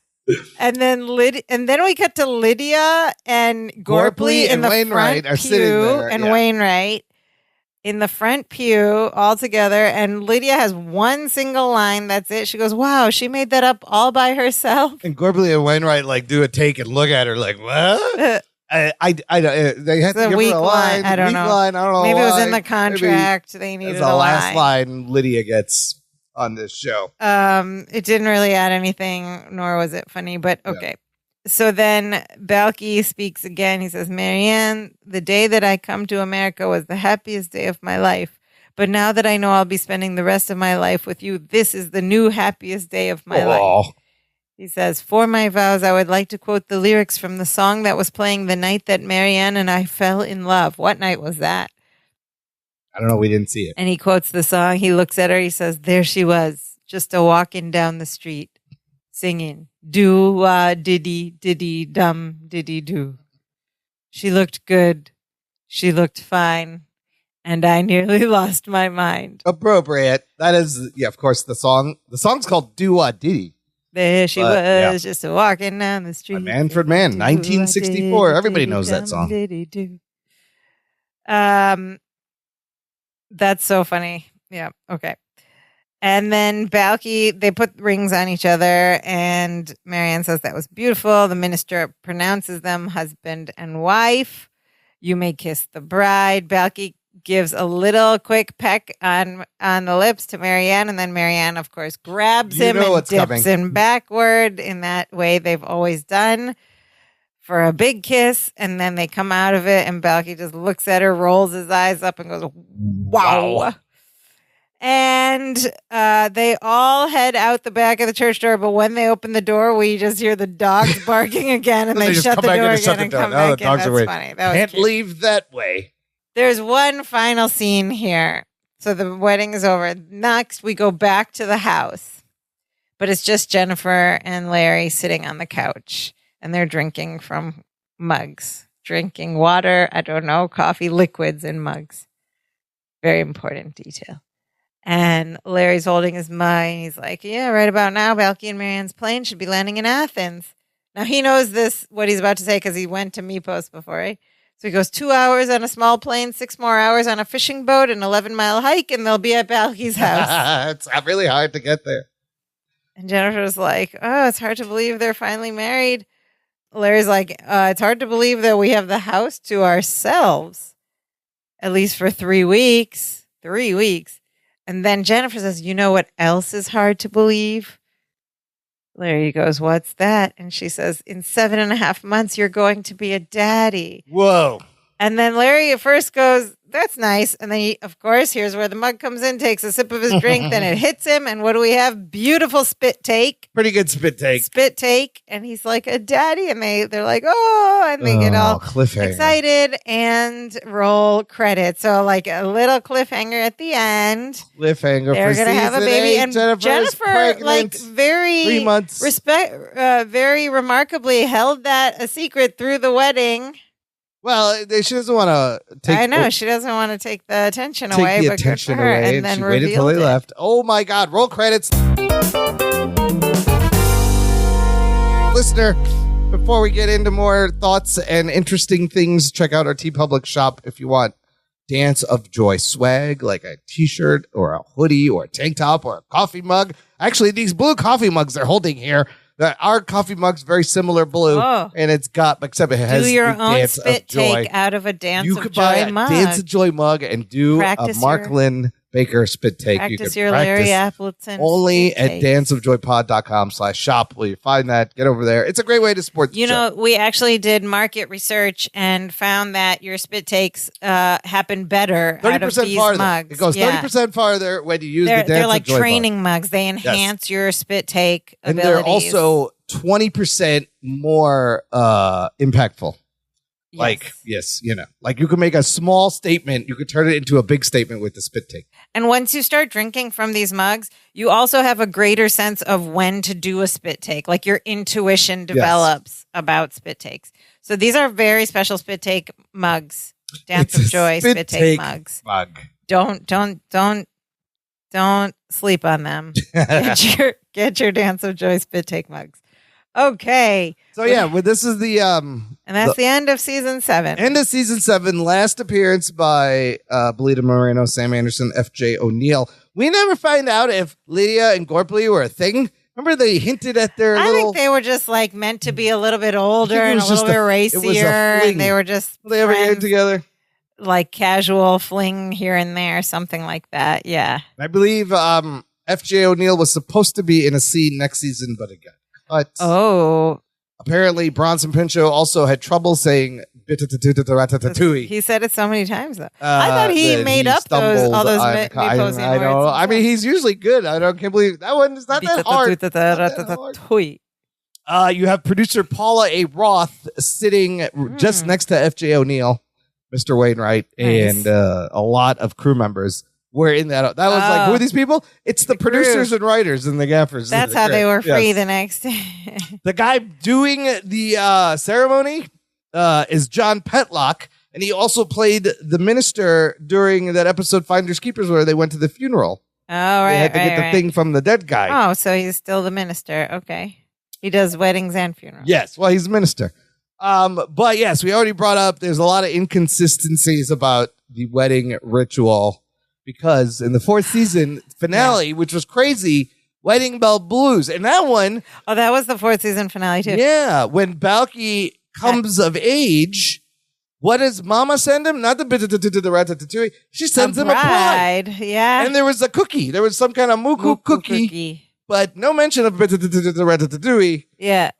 And then we cut to Lydia and Gorpley in the Wainwright front are sitting pew, there, and Wainwright in the front pew all together. And Lydia has one single line. That's it. She goes, wow, she made that up all by herself. And Gorpley and Wainwright like do a take and look at her like, what? they had to give her a line. I don't know. Maybe it was in the contract. They needed the last line Lydia gets on this show. It didn't really add anything, nor was it funny, but okay. Yeah. So then Balky speaks again. He says, Marianne, the day that I come to America was the happiest day of my life. But now that I know I'll be spending the rest of my life with you, this is the new happiest day of my life. He says, for my vows, I would like to quote the lyrics from the song that was playing the night that Marianne and I fell in love. What night was that? I don't know. We didn't see it. And he quotes the song. He looks at her. He says, there she was, just a walking down the street, singing, do-diddy, dum, diddy, do. She looked good. She looked fine. And I nearly lost my mind. Appropriate. That is, of course, the song. The song's called Do-Diddy. There she was, just a walking down the street. A Manfred Mann, 1964. Everybody knows that song. That's so funny. Yeah, okay. And then Balky, they put rings on each other, and Marianne says that was beautiful. The minister pronounces them husband and wife. You may kiss the bride. Balky gives a little quick peck on the lips to Marianne, and then Marianne, of course, grabs him and dips him backward in that way they've always done for a big kiss, and then they come out of it, and Balky just looks at her, rolls his eyes up, and goes, wow. And they all head out the back of the church door, but when they open the door, we just hear the dogs barking again, and they shut the door again and come back in. That's funny. That was Can't leave that way. There's one final scene here. So the wedding is over. Next, we go back to the house. But it's just Jennifer and Larry sitting on the couch. And they're drinking from mugs. Drinking water, I don't know, coffee, liquids in mugs. Very important detail. And Larry's holding his mug. And he's like, yeah, right about now, Balky and Marianne's plane should be landing in Athens. Now, he knows what he's about to say because he went to Mypos before, right? So he goes 2 hours on a small plane, 6 more hours on a fishing boat, an 11-mile hike, and they'll be at Balky's house. It's really hard to get there. And Jennifer's like, oh, it's hard to believe they're finally married. Larry's like, it's hard to believe that we have the house to ourselves, at least for 3 weeks. 3 weeks. And then Jennifer says, you know what else is hard to believe? Larry goes, what's that? And she says, in 7.5 months, you're going to be a daddy. Whoa. And then Larry at first goes, that's nice. And then he, of course, here's where the mug comes in, takes a sip of his drink, then it hits him. And what do we have? Beautiful spit take. Pretty good spit take. Spit take. And he's like, a daddy. And they're like, oh, and they get all excited and roll credits. So like a little cliffhanger at the end. Cliffhanger. They're going to have a baby. And Jennifer, like very 3 months. Very remarkably held that a secret through the wedding. Well, she doesn't want to take. I know she doesn't want to take the attention away. Take the attention away, and then she waited till they left. Oh my God! Roll credits, listener. Before we get into more thoughts and interesting things, check out our TeePublic shop if you want Dance of Joy swag, like a T-shirt or a hoodie or a tank top or a coffee mug. Actually, these blue coffee mugs they're holding here. Our coffee mug's very similar blue, and it's got, except it has do your own Dance spit of Joy. Take out of a Dance you of could Joy buy a mug. Dance of Joy mug and do Practice a Marklin Baker spit take. Practice you your Larry Appleton. Only at danceofjoypod.com/shop will you find that. Get over there. It's a great way to support the You show. know, we actually did market research and found that your spit takes happen better out of these farther. mugs. It goes 30% farther when you use the Dance They're like of Joy training mug. mugs. They enhance your spit take and abilities. they're also 20% more impactful. Yes. Like, yes, like you can make a small statement. You could turn it into a big statement with the spit take. And once you start drinking from these mugs, you also have a greater sense of when to do a spit take. Like your intuition develops about spit takes. So these are very special spit take mugs. Dance of Joy spit take mugs. Mug. Don't sleep on them. Get your Dance of Joy spit take mugs. Okay. So yeah, well, this is the and that's the end of season 7. End of season 7. Last appearance by Belita Moreno, Sam Anderson, F.J. O'Neill. We never find out if Lydia and Gorpley were a thing. Remember they hinted at their I think they were just like meant to be a little bit older and a little bit racier, and they were just they ever get together, like casual fling here and there, something like that. Yeah, I believe F.J. O'Neill was supposed to be in a scene next season, but it got cut. Apparently, Bronson Pinchot also had trouble saying "ratatouille." He said it so many times, though. I thought he made up all those I don't know. I mean, he's usually good. Can't believe that one is not that hard. You have producer Paula A. Roth sitting just next to F.J. O'Neill, Mr. Wainwright, and a lot of crew members. Were in that. That was like, who are these people? It's the producers and writers and the gaffers. That's how they were free the next day. The guy doing the ceremony is John Petlock, and he also played the minister during that episode Finders Keepers where they went to the funeral. Oh, right. They had to get the thing from the dead guy. Oh, so he's still the minister. Okay. He does weddings and funerals. Yes. Well, he's a minister. But yes, we already brought up there's a lot of inconsistencies about the wedding ritual. Because in the 4th season finale, which was crazy, Wedding Bell Blues. And that one... Oh, that was the 4th season finale, too. Yeah. When Balky comes of age, what does Mama send him? Not the ratatouille. She sends him a bride. Yeah. And there was a cookie. There was some kind of muku cookie. But no mention of ratatouille. Yeah.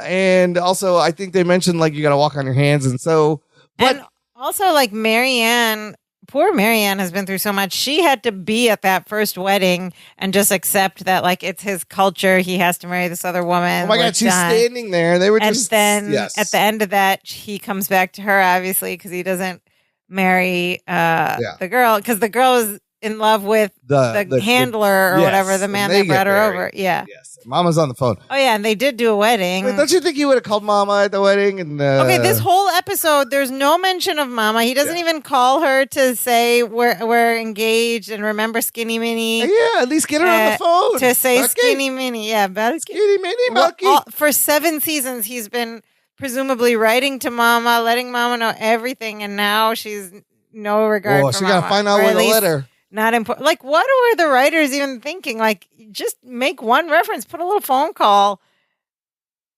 And also, I think they mentioned, like, you got to walk on your hands. And so... But, and also, like, Marianne... Poor Marianne has been through so much. She had to be at that first wedding and just accept that, like, it's his culture. He has to marry this other woman. Oh my God, she's standing there. They were and just... then at the end of that, he comes back to her, obviously, because he doesn't marry the girl. Because the girl in love with the handler or whatever, the man that brought her over. Yeah. Yes. Mama's on the phone. Oh, yeah. And they did do a wedding. Wait, don't you think he would have called Mama at the wedding? And okay, this whole episode, there's no mention of Mama. He doesn't even call her to say we're engaged and remember Skinny Minnie. Yeah, at least get her on the phone. To say Bucky. Skinny Minnie. Yeah, Skinny Minnie, Bucky. For 7 seasons, he's been presumably writing to Mama, letting Mama know everything, and now she's no regard for Mama. She got to find out with a letter. Not important. Like, what were the writers even thinking? Like, just make one reference, put a little phone call.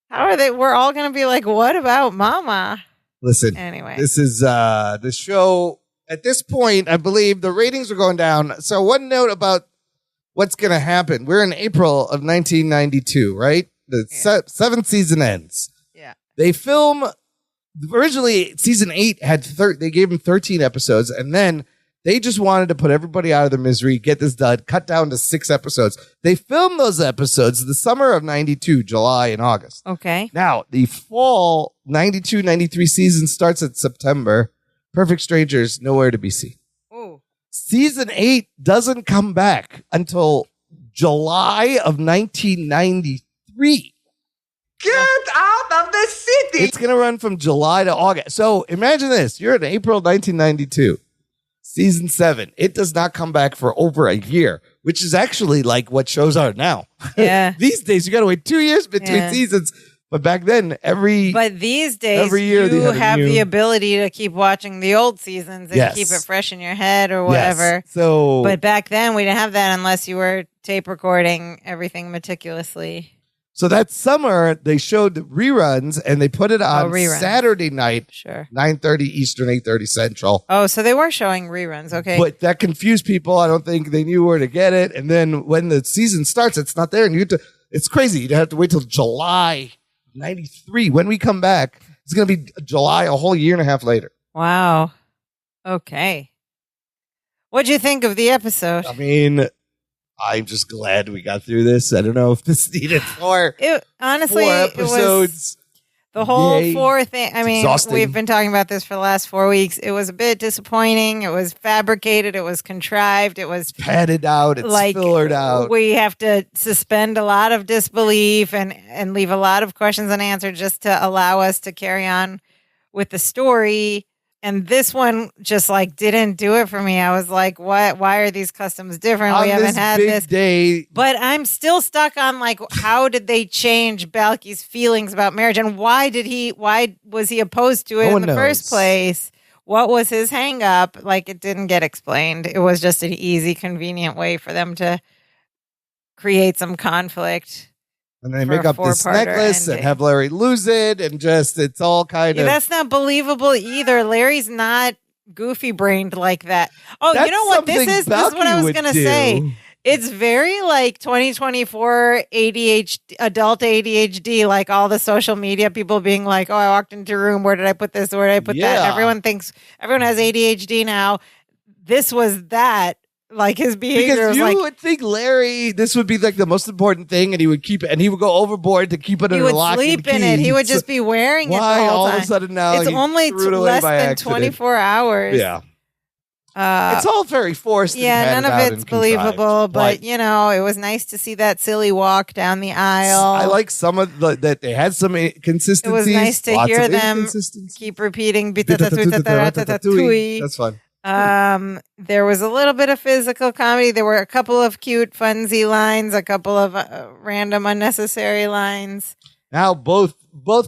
How are they? We're all going to be like, what about Mama? Listen, anyway, this is the show. At this point, I believe the ratings are going down. So one note about what's going to happen. We're in April of 1992, right? The 7th season ends. Yeah. They film, originally, season 8 had, they gave them 13 episodes, and then they just wanted to put everybody out of their misery, get this done, cut down to 6 episodes. They filmed those episodes the summer of 92, July and August. Okay. Now, the fall 92, 93 season starts in September. Perfect Strangers, nowhere to be seen. Ooh. Season 8 doesn't come back until July of 1993. Get out of the city! It's going to run from July to August. So imagine this. You're in April 1992. Season 7, it does not come back for over a year, which is actually like what shows are now. Yeah. These days, you got to wait 2 years between seasons. But back then, But these days, every year you have the ability to keep watching the old seasons and keep it fresh in your head or whatever. Yes. So, but back then, we didn't have that unless you were tape recording everything meticulously. So that summer, they showed the reruns, and they put it on Saturday night, 9:30 Eastern, 8:30 Central. Oh, so they were showing reruns, okay. But that confused people. I don't think they knew where to get it. And then when the season starts, it's not there. And it's crazy. You'd have to wait till July 93. When we come back, it's going to be July, a whole year and a half later. Wow. Okay. What'd you think of the episode? I mean, I'm just glad we got through this. I don't know if this needed honestly, 4 episodes. The whole 4 thing. I mean, exhausting. We've been talking about this for the last 4 weeks. It was a bit disappointing. It was fabricated. It was contrived. It was padded out. It's fillered out. We have to suspend a lot of disbelief and leave a lot of questions unanswered just to allow us to carry on with the story. And this one just didn't do it for me. I was like, what? Why are these customs different? We haven't had this day. But I'm still stuck on how did they change Balki's feelings about marriage, and why was he opposed to it in the first place? What was his hang up? It didn't get explained. It was just an easy, convenient way for them to create some conflict. And they make up this necklace and have Larry lose it, and it's all kind of... That's not believable either. Larry's not goofy brained like that. Oh, you know what this is? This is what I was going to say. It's very 2024 adult ADHD, like all the social media people being like, oh, I walked into a room. Where did I put this? Where did I put that? Everyone has ADHD now. This was that. His behavior because you would think Larry, this would be the most important thing, and he would keep it, and he would go overboard to keep it under lock and key. He would sleep in it. He would just be wearing it the whole time. Why all of a sudden now? It's only less than 24 hours. Yeah. It's all very forced. Yeah, none of it's believable, but it was nice to see that silly walk down the aisle. I like some of that they had some inconsistencies. It was nice to hear them keep repeating. That's fun. There was a little bit of physical comedy. There were a couple of cute, funsy lines, a couple of random, unnecessary lines. Now both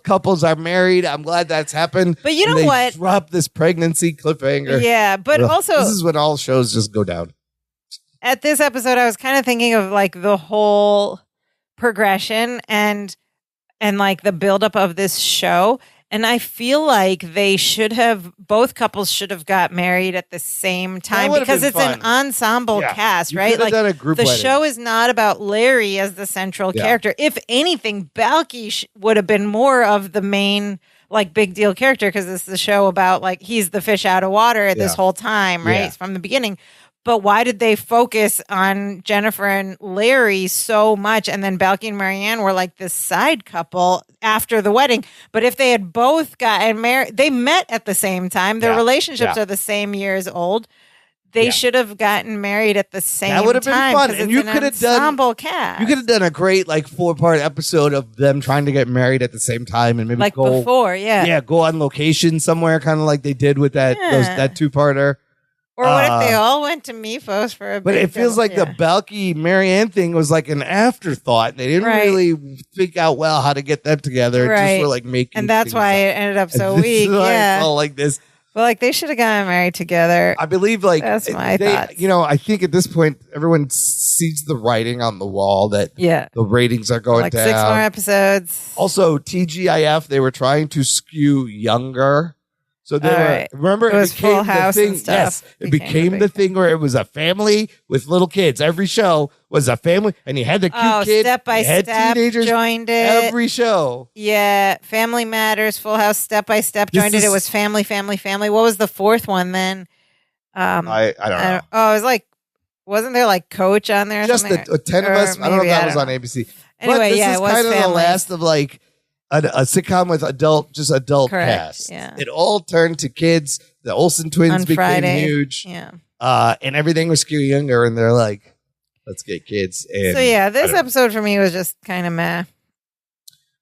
couples are married. I'm glad that's happened. But you know what? Drop this pregnancy cliffhanger. Yeah, but also this is when all shows just go down. At this episode, I was kind of thinking of the whole progression and the buildup of this show. And I feel like both couples should have got married at the same time because it's an ensemble cast, right? Done a group wedding. Show is not about Larry as the central character. If anything, Balki would have been more of the main big deal character because it's the show about he's the fish out of water this whole time, right? From the beginning. But why did they focus on Jennifer and Larry so much? And then Balki and Marianne were this side couple after the wedding. But if they had both gotten married, they met at the same time. Their relationships are the same years old. They should have gotten married at the same time. That would have been fun. And you could have done cast. You could have done a great 4-part episode of them trying to get married at the same time and maybe before, go on location somewhere, kind of like they did with that 2-parter. Or what if they all went to Mifos for a? But it feels like the Balky Marianne thing was like an afterthought. They didn't really think out well how to get them together. Just were making, and that's why it ended up so weak. Yeah, all like this. Well, they should have gotten married together. I believe, that's my thoughts. I think at this point everyone sees the writing on the wall that the ratings are going down. 6 more episodes. Also, TGIF, they were trying to skew younger. So they were, remember, it was became Full House the thing. and stuff. Yes, it became the thing where it was a family with little kids. Every show was a family, and you had the cute kid. Step by Step teenagers joined it. Every show. Yeah, Family Matters, Full House, Step by Step joined it. It was Family. What was the fourth one then? I don't know. Oh, it was wasn't there Coach on there? Just the 10 of us. I don't know if that was on ABC. Anyway, but this is it was kind of family. the last of a sitcom with adult Correct, cast. yeah. It all turned to kids. The Olsen twins On became Friday. huge. Yeah. And everything was skewed younger, and they're like, let's get kids. And so this episode for me was just kind of meh.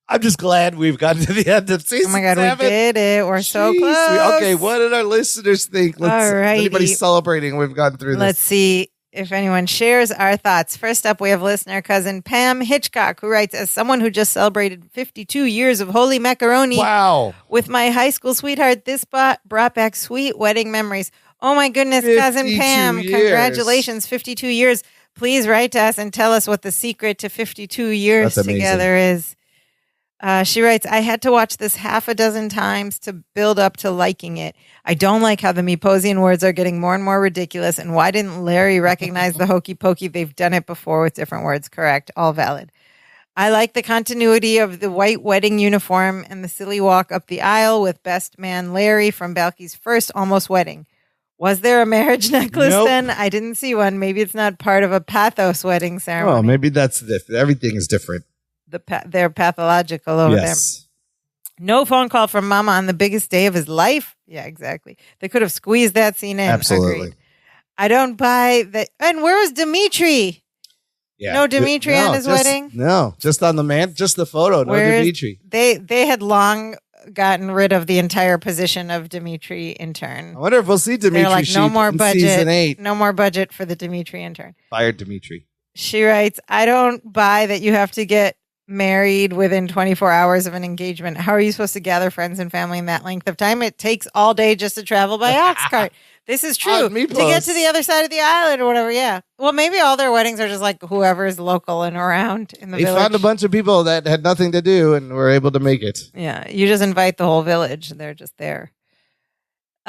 I'm just glad we've gotten to the end of season 7. Oh my God, we did it. We're so close. Okay, what did our listeners think? Anybody celebrating we've gotten through this? Let's see if anyone shares our thoughts. First up, we have listener cousin Pam Hitchcock, who writes, as someone who just celebrated 52 years of holy macaroni with my high school sweetheart, this brought back sweet wedding memories. Oh my goodness, cousin Pam, congratulations, 52 years. Please write to us and tell us what the secret to 52 years together is. She writes, I had to watch this half a dozen times to build up to liking it. I don't like how the Meposian words are getting more and more ridiculous. And why didn't Larry recognize the hokey pokey? They've done it before with different words. Correct. All valid. I like the continuity of the white wedding uniform and the silly walk up the aisle with best man Larry from Balky's first almost wedding. Was there a marriage necklace then? I didn't see one. Maybe it's not part of a pathos wedding ceremony. Oh, maybe that's everything is different. They're pathological over there. No phone call from Mama on the biggest day of his life. Yeah, exactly. They could have squeezed that scene in. Absolutely. Agreed. I don't buy that. And where was Dimitri? Yeah. No Dimitri on his wedding? No, just on the man, just the photo. No Dimitri. They had long gotten rid of the entire position of Dimitri intern. I wonder if we'll see Dimitri. They're like, no more budget. Season 8. No more budget for the Dimitri intern. Fired Dimitri. She writes, I don't buy that you have to get married within 24 hours of an engagement. How are you supposed to gather friends and family in that length of time? It takes all day just to travel by ox cart. This is true. To get to the other side of the island or whatever, yeah. Well, maybe all their weddings are just like whoever is local and around in the village. They found a bunch of people that had nothing to do and were able to make it. Yeah, you just invite the whole village. They're just there.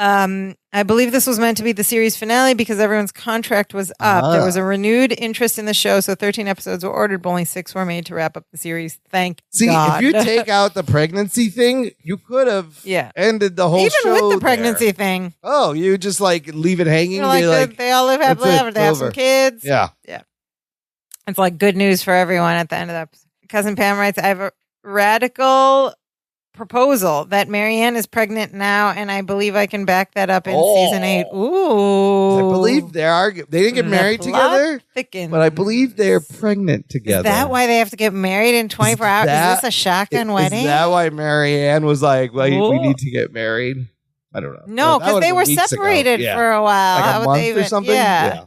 I believe this was meant to be the series finale because everyone's contract was up. There was a renewed interest in the show, so 13 episodes were ordered, but only 6 were made to wrap up the series. Thank God. If you take out the pregnancy thing, you could have ended the whole show. Even with the pregnancy thing. Oh, you just leave it hanging. They all live happily ever. They have some kids. Yeah. It's like good news for everyone at the end of the episode. Cousin Pam writes, I have a radical proposal that Marianne is pregnant now, and I believe I can back that up in season 8. Ooh. I believe they didn't get married together, but I believe they're pregnant together. Is that why they have to get married in 24 hours? Is this a shotgun wedding? Is that why Marianne was like, well, we need to get married? I don't know. No, because they were separated for a while. Like a month or something? Yeah.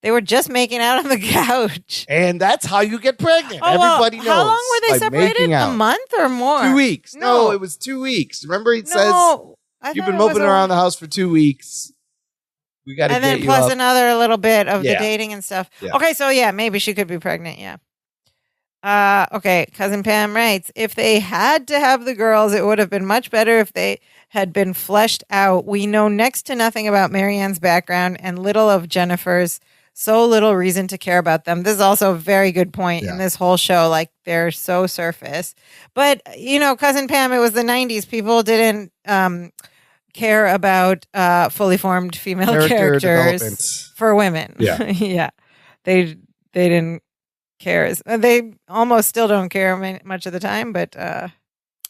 They were just making out on the couch. And that's how you get pregnant. Everybody knows. How long were they separated? A month or more? 2 weeks. No, it was 2 weeks. Remember, it says you've been moping around the house for 2 weeks. We got to get you up. And then plus another little bit of the dating and stuff. Yeah. Okay, so maybe she could be pregnant, okay, Cousin Pam writes, if they had to have the girls, it would have been much better if they had been fleshed out. We know next to nothing about Marianne's background and little of Jennifer's. So little reason to care about them. This is also a very good point in this whole show. Like, they're so surface. But, Cousin Pam, it was the 90s. People didn't care about fully formed female characters for women. Yeah. They didn't care. They almost still don't care much of the time, but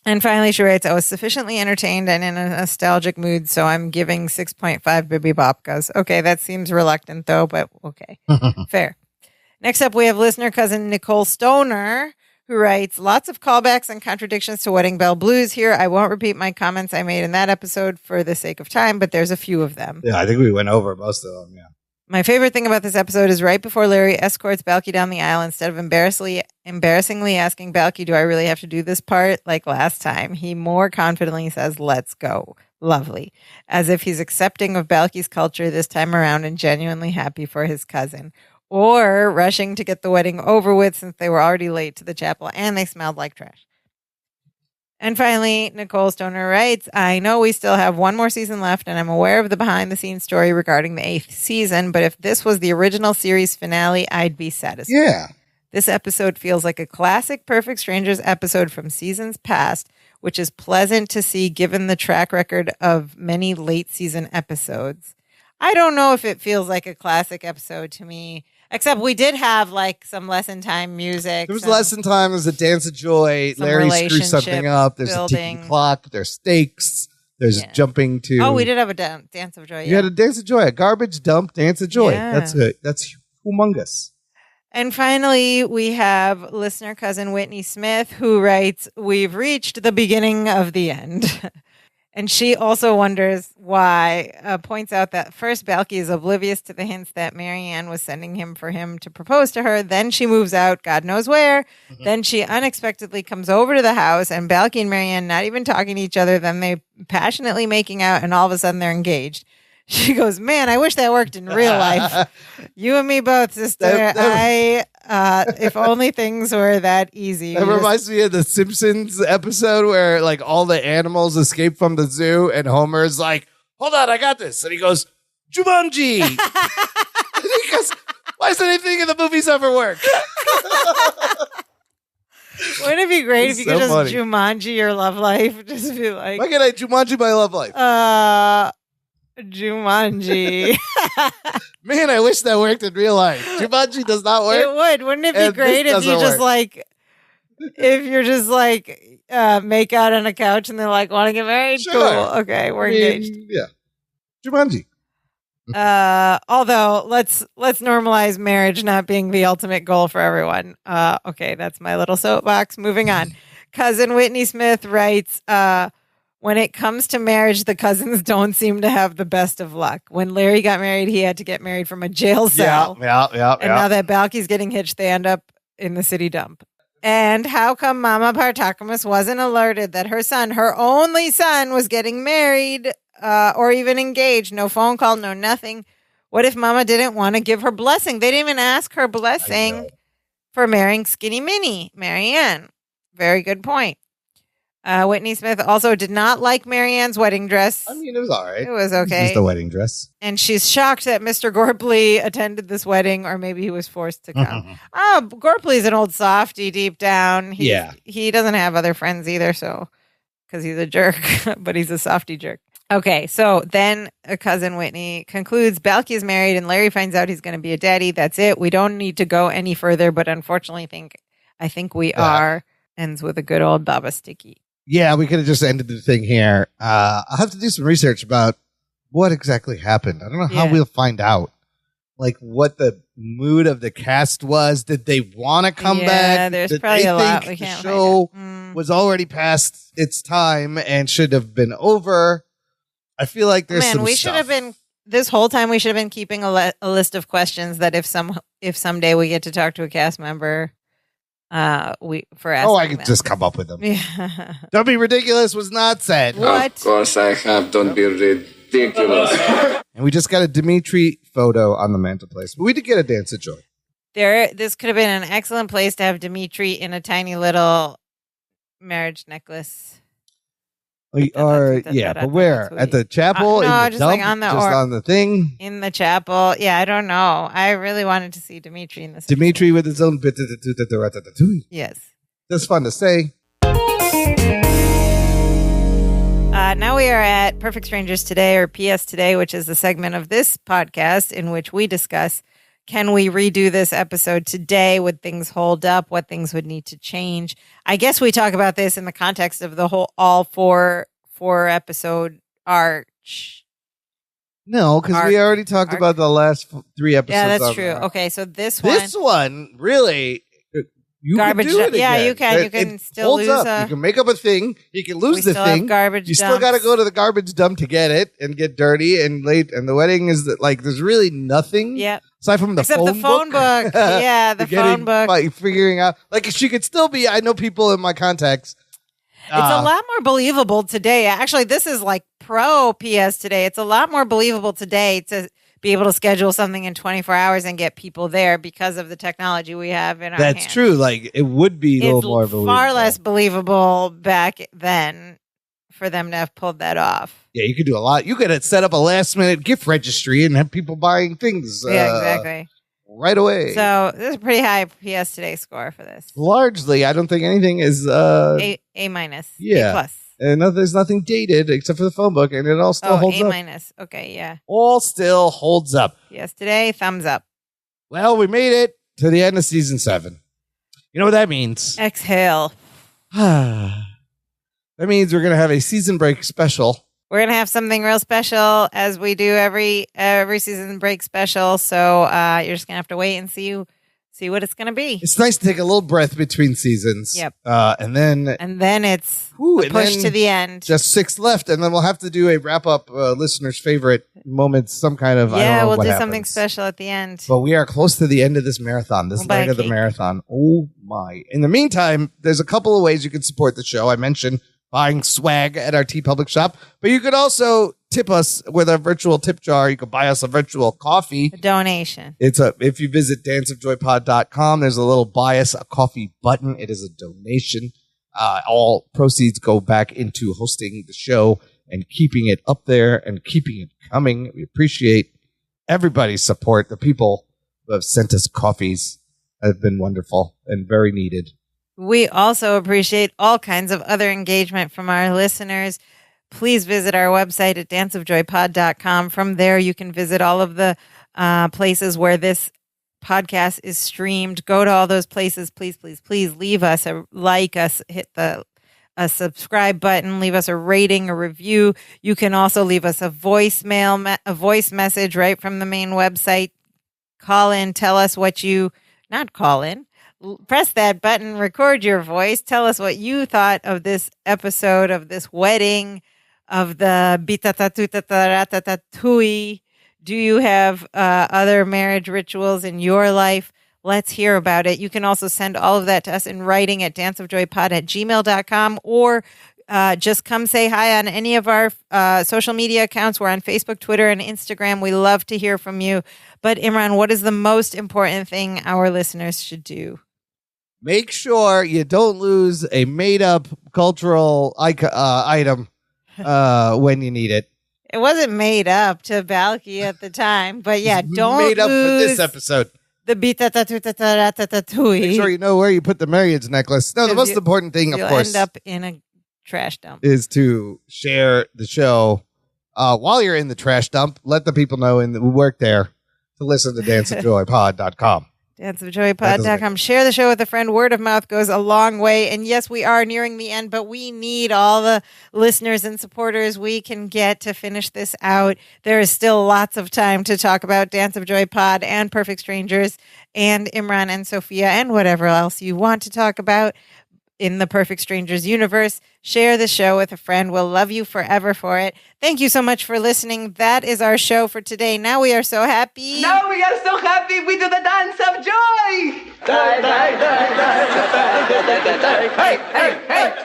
And finally, she writes, I was sufficiently entertained and in a nostalgic mood, so I'm giving 6.5 Bibi Bobkas. Okay, that seems reluctant, though, but okay. Fair. Next up, we have listener cousin Nicole Stoner, who writes, lots of callbacks and contradictions to Wedding Bell Blues here. I won't repeat my comments I made in that episode for the sake of time, but there's a few of them. Yeah, I think we went over most of them, yeah. My favorite thing about this episode is right before Larry escorts Balky down the aisle, instead of embarrassingly asking Balky, do I really have to do this part? Like last time, he more confidently says, let's go. Lovely. As if he's accepting of Balky's culture this time around and genuinely happy for his cousin. Or rushing to get the wedding over with since they were already late to the chapel and they smelled like trash. And finally, Nicole Stoner writes, I know we still have one more season left, and I'm aware of the behind-the-scenes story regarding the 8th season, but if this was the original series finale, I'd be satisfied. Yeah. This episode feels like a classic Perfect Strangers episode from seasons past, which is pleasant to see given the track record of many late-season episodes. I don't know if it feels like a classic episode to me. Except we did have like some lesson time music. There was lesson time. There's a dance of joy. Larry screws something up. There's a ticking clock. There's stakes. There's jumping to. Oh, we did have a dance of joy. You had a dance of joy, a garbage dump dance of joy. Yeah. That's good. That's humongous. And finally, we have listener cousin Whitney Smith, who writes, we've reached the beginning of the end. And she also wonders why, points out that first Balky is oblivious to the hints that Marianne was sending him for him to propose to her. Then she moves out, God knows where. Mm-hmm. Then she unexpectedly comes over to the house, and Balky and Marianne not even talking to each other. Then they passionately making out, and all of a sudden they're engaged. She goes, man, I wish that worked in real life. You and me both, sister. If only things were that easy. That reminds me of the Simpsons episode where like all the animals escape from the zoo and Homer's like, hold on, I got this. And he goes, Jumanji. And he goes, why does anything in the movies ever work? Wouldn't it be great if you could just Jumanji your love life? Just be like, why can't I Jumanji my love life? Jumanji. Man, I wish that worked in real life. Jumanji does not work. It would. Wouldn't it be great if you just like, if you're just like, make out on a couch and they're like, want to get married? Sure. Cool. Okay, we're engaged. Yeah. Jumanji. Although let's normalize marriage not being the ultimate goal for everyone. Okay, that's my little soapbox. Moving on. Cousin Whitney Smith writes, when it comes to marriage, the cousins don't seem to have the best of luck. When Larry got married, he had to get married from a jail cell. Yeah. And now that Balky's getting hitched, they end up in the city dump. And how come Mama Partakamus wasn't alerted that her son, her only son, was getting married or even engaged? No phone call, no nothing. What if Mama didn't want to give her blessing? They didn't even ask her blessing for marrying Skinny Minnie, Marianne. Very good point. Whitney Smith also did not like Marianne's wedding dress. I mean, it was all right. It was okay. Just the wedding dress. And she's shocked that Mr. Gorpley attended this wedding, or maybe he was forced to come. Gorpley's an old softy deep down. He doesn't have other friends either, so because he's a jerk, but he's a softy jerk. Okay, so then cousin Whitney concludes Balky is married and Larry finds out he's going to be a daddy. That's it. We don't need to go any further, but unfortunately I think we are. Ends with a good old Baba Sticky. Yeah, we could have just ended the thing here. I'll have to do some research about what exactly happened. I don't know how we'll find out. Like what the mood of the cast was. Did they want to come back? There's Did probably they a lot think we can't the show was already past its time and should have been over? I feel like there's some we stuff. should have been this whole time. We should have been keeping a list of questions that if someday we get to talk to a cast member. I could just come up with them. Yeah. Don't be ridiculous was not said. What? Of course I have. Don't be ridiculous. And we just got a Dimitri photo on the mantelpiece. But we did get a dance of joy. This could have been an excellent place to have Dimitri in a tiny little marriage necklace. But where? At the chapel? No, just dump? Like on the on the thing? In the chapel. Yeah, I don't know. I really wanted to see Dimitri in this. Dimitri with his own bit. Yes. That's fun to say. Now we are at Perfect Strangers Today, or PS Today, which is the segment of this podcast in which we discuss can we redo this episode today? Would things hold up? What things would need to change? I guess we talk about this in the context of the whole all four episode arch. No, because we already talked about the last 3 episodes. Yeah, that's true. Okay, so this one really. You garbage. Can do it yeah, again. you can. You can still lose. You can make up a thing. You can lose the thing. Garbage. You still got to go to the garbage dump to get it and get dirty and late. And the wedding is there's really nothing. Yeah. Aside from the phone book. Yeah, the phone book. Figuring out she could still be. I know people in my contacts. It's a lot more believable today. Actually, this is like pro PS today. It's a lot more believable today to be able to schedule something in 24 hours and get people there because of the technology we have in our hands. That's true. It would be a little more believable. Far less believable back then for them to have pulled that off. Yeah, you could do a lot. You could set up a last-minute gift registry and have people buying things. Yeah, exactly. Right away. So this is a pretty high PS Today score for this. Largely, I don't think anything is... A minus. Yeah. A plus. And there's nothing dated except for the phone book, and it all still holds up. A minus. Okay, yeah. All still holds up. Yes, today, thumbs up. Well, we made it to the end of season 7. You know what that means? Exhale. That means we're going to have a season break special. We're going to have something real special as we do every season break special. So you're just going to have to wait and see what it's going to be. It's nice to take a little breath between seasons. Yep. And then it's push to the end. Just 6 left, and then we'll have to do a wrap-up listeners' favorite moments, some kind of, we'll do something special at the end. But we are close to the end of this marathon, this leg of the marathon. Oh, my. In the meantime, there's a couple of ways you can support the show. I mentioned buying swag at our TeePublic shop, but you could also tip us with a virtual tip jar. You could buy us a virtual coffee. A donation. If you visit danceofjoypod.com, there's a little buy us a coffee button. It is a donation. All proceeds go back into hosting the show and keeping it up there and keeping it coming. We appreciate everybody's support. The people who have sent us coffees have been wonderful and very needed. We also appreciate all kinds of other engagement from our listeners. Please visit our website at danceofjoypod.com. From there, you can visit all of the places where this podcast is streamed. Go to all those places. Please, please, please leave us a like, hit a subscribe button, leave us a rating, a review. You can also leave us a voice message right from the main website. Call in, tell us not call in. Press that button, record your voice. Tell us what you thought of this episode, of this wedding, of the bitatatatatatatui. Do you have other marriage rituals in your life? Let's hear about it. You can also send all of that to us in writing at danceofjoypod@gmail.com or just come say hi on any of our social media accounts. We're on Facebook, Twitter, and Instagram. We love to hear from you. But Imran, what is the most important thing our listeners should do? Make sure you don't lose a made-up cultural item when you need it. It wasn't made up to Balki at the time, but yeah, don't made up lose for this episode. The bitatatatatatatui. Make sure you know where you put the Marriott's necklace. No, the most important thing, of course, end up in a trash dump, is to share the show while you're in the trash dump. Let the people know who work there to listen to danceofjoypod.com. danceofjoypod.com. Share the show with a friend. Word of mouth goes a long way. And yes, we are nearing the end, but we need all the listeners and supporters we can get to finish this out. There is still lots of time to talk about Dance of Joy Pod and Perfect Strangers and Imran and Sophia and whatever else you want to talk about in the Perfect Strangers universe. Share the show with a friend. We'll love you forever for it. Thank you so much for listening. That is our show for today. Now we are so happy. Now we are so happy. We do the dance of joy. Hey, hey, hey.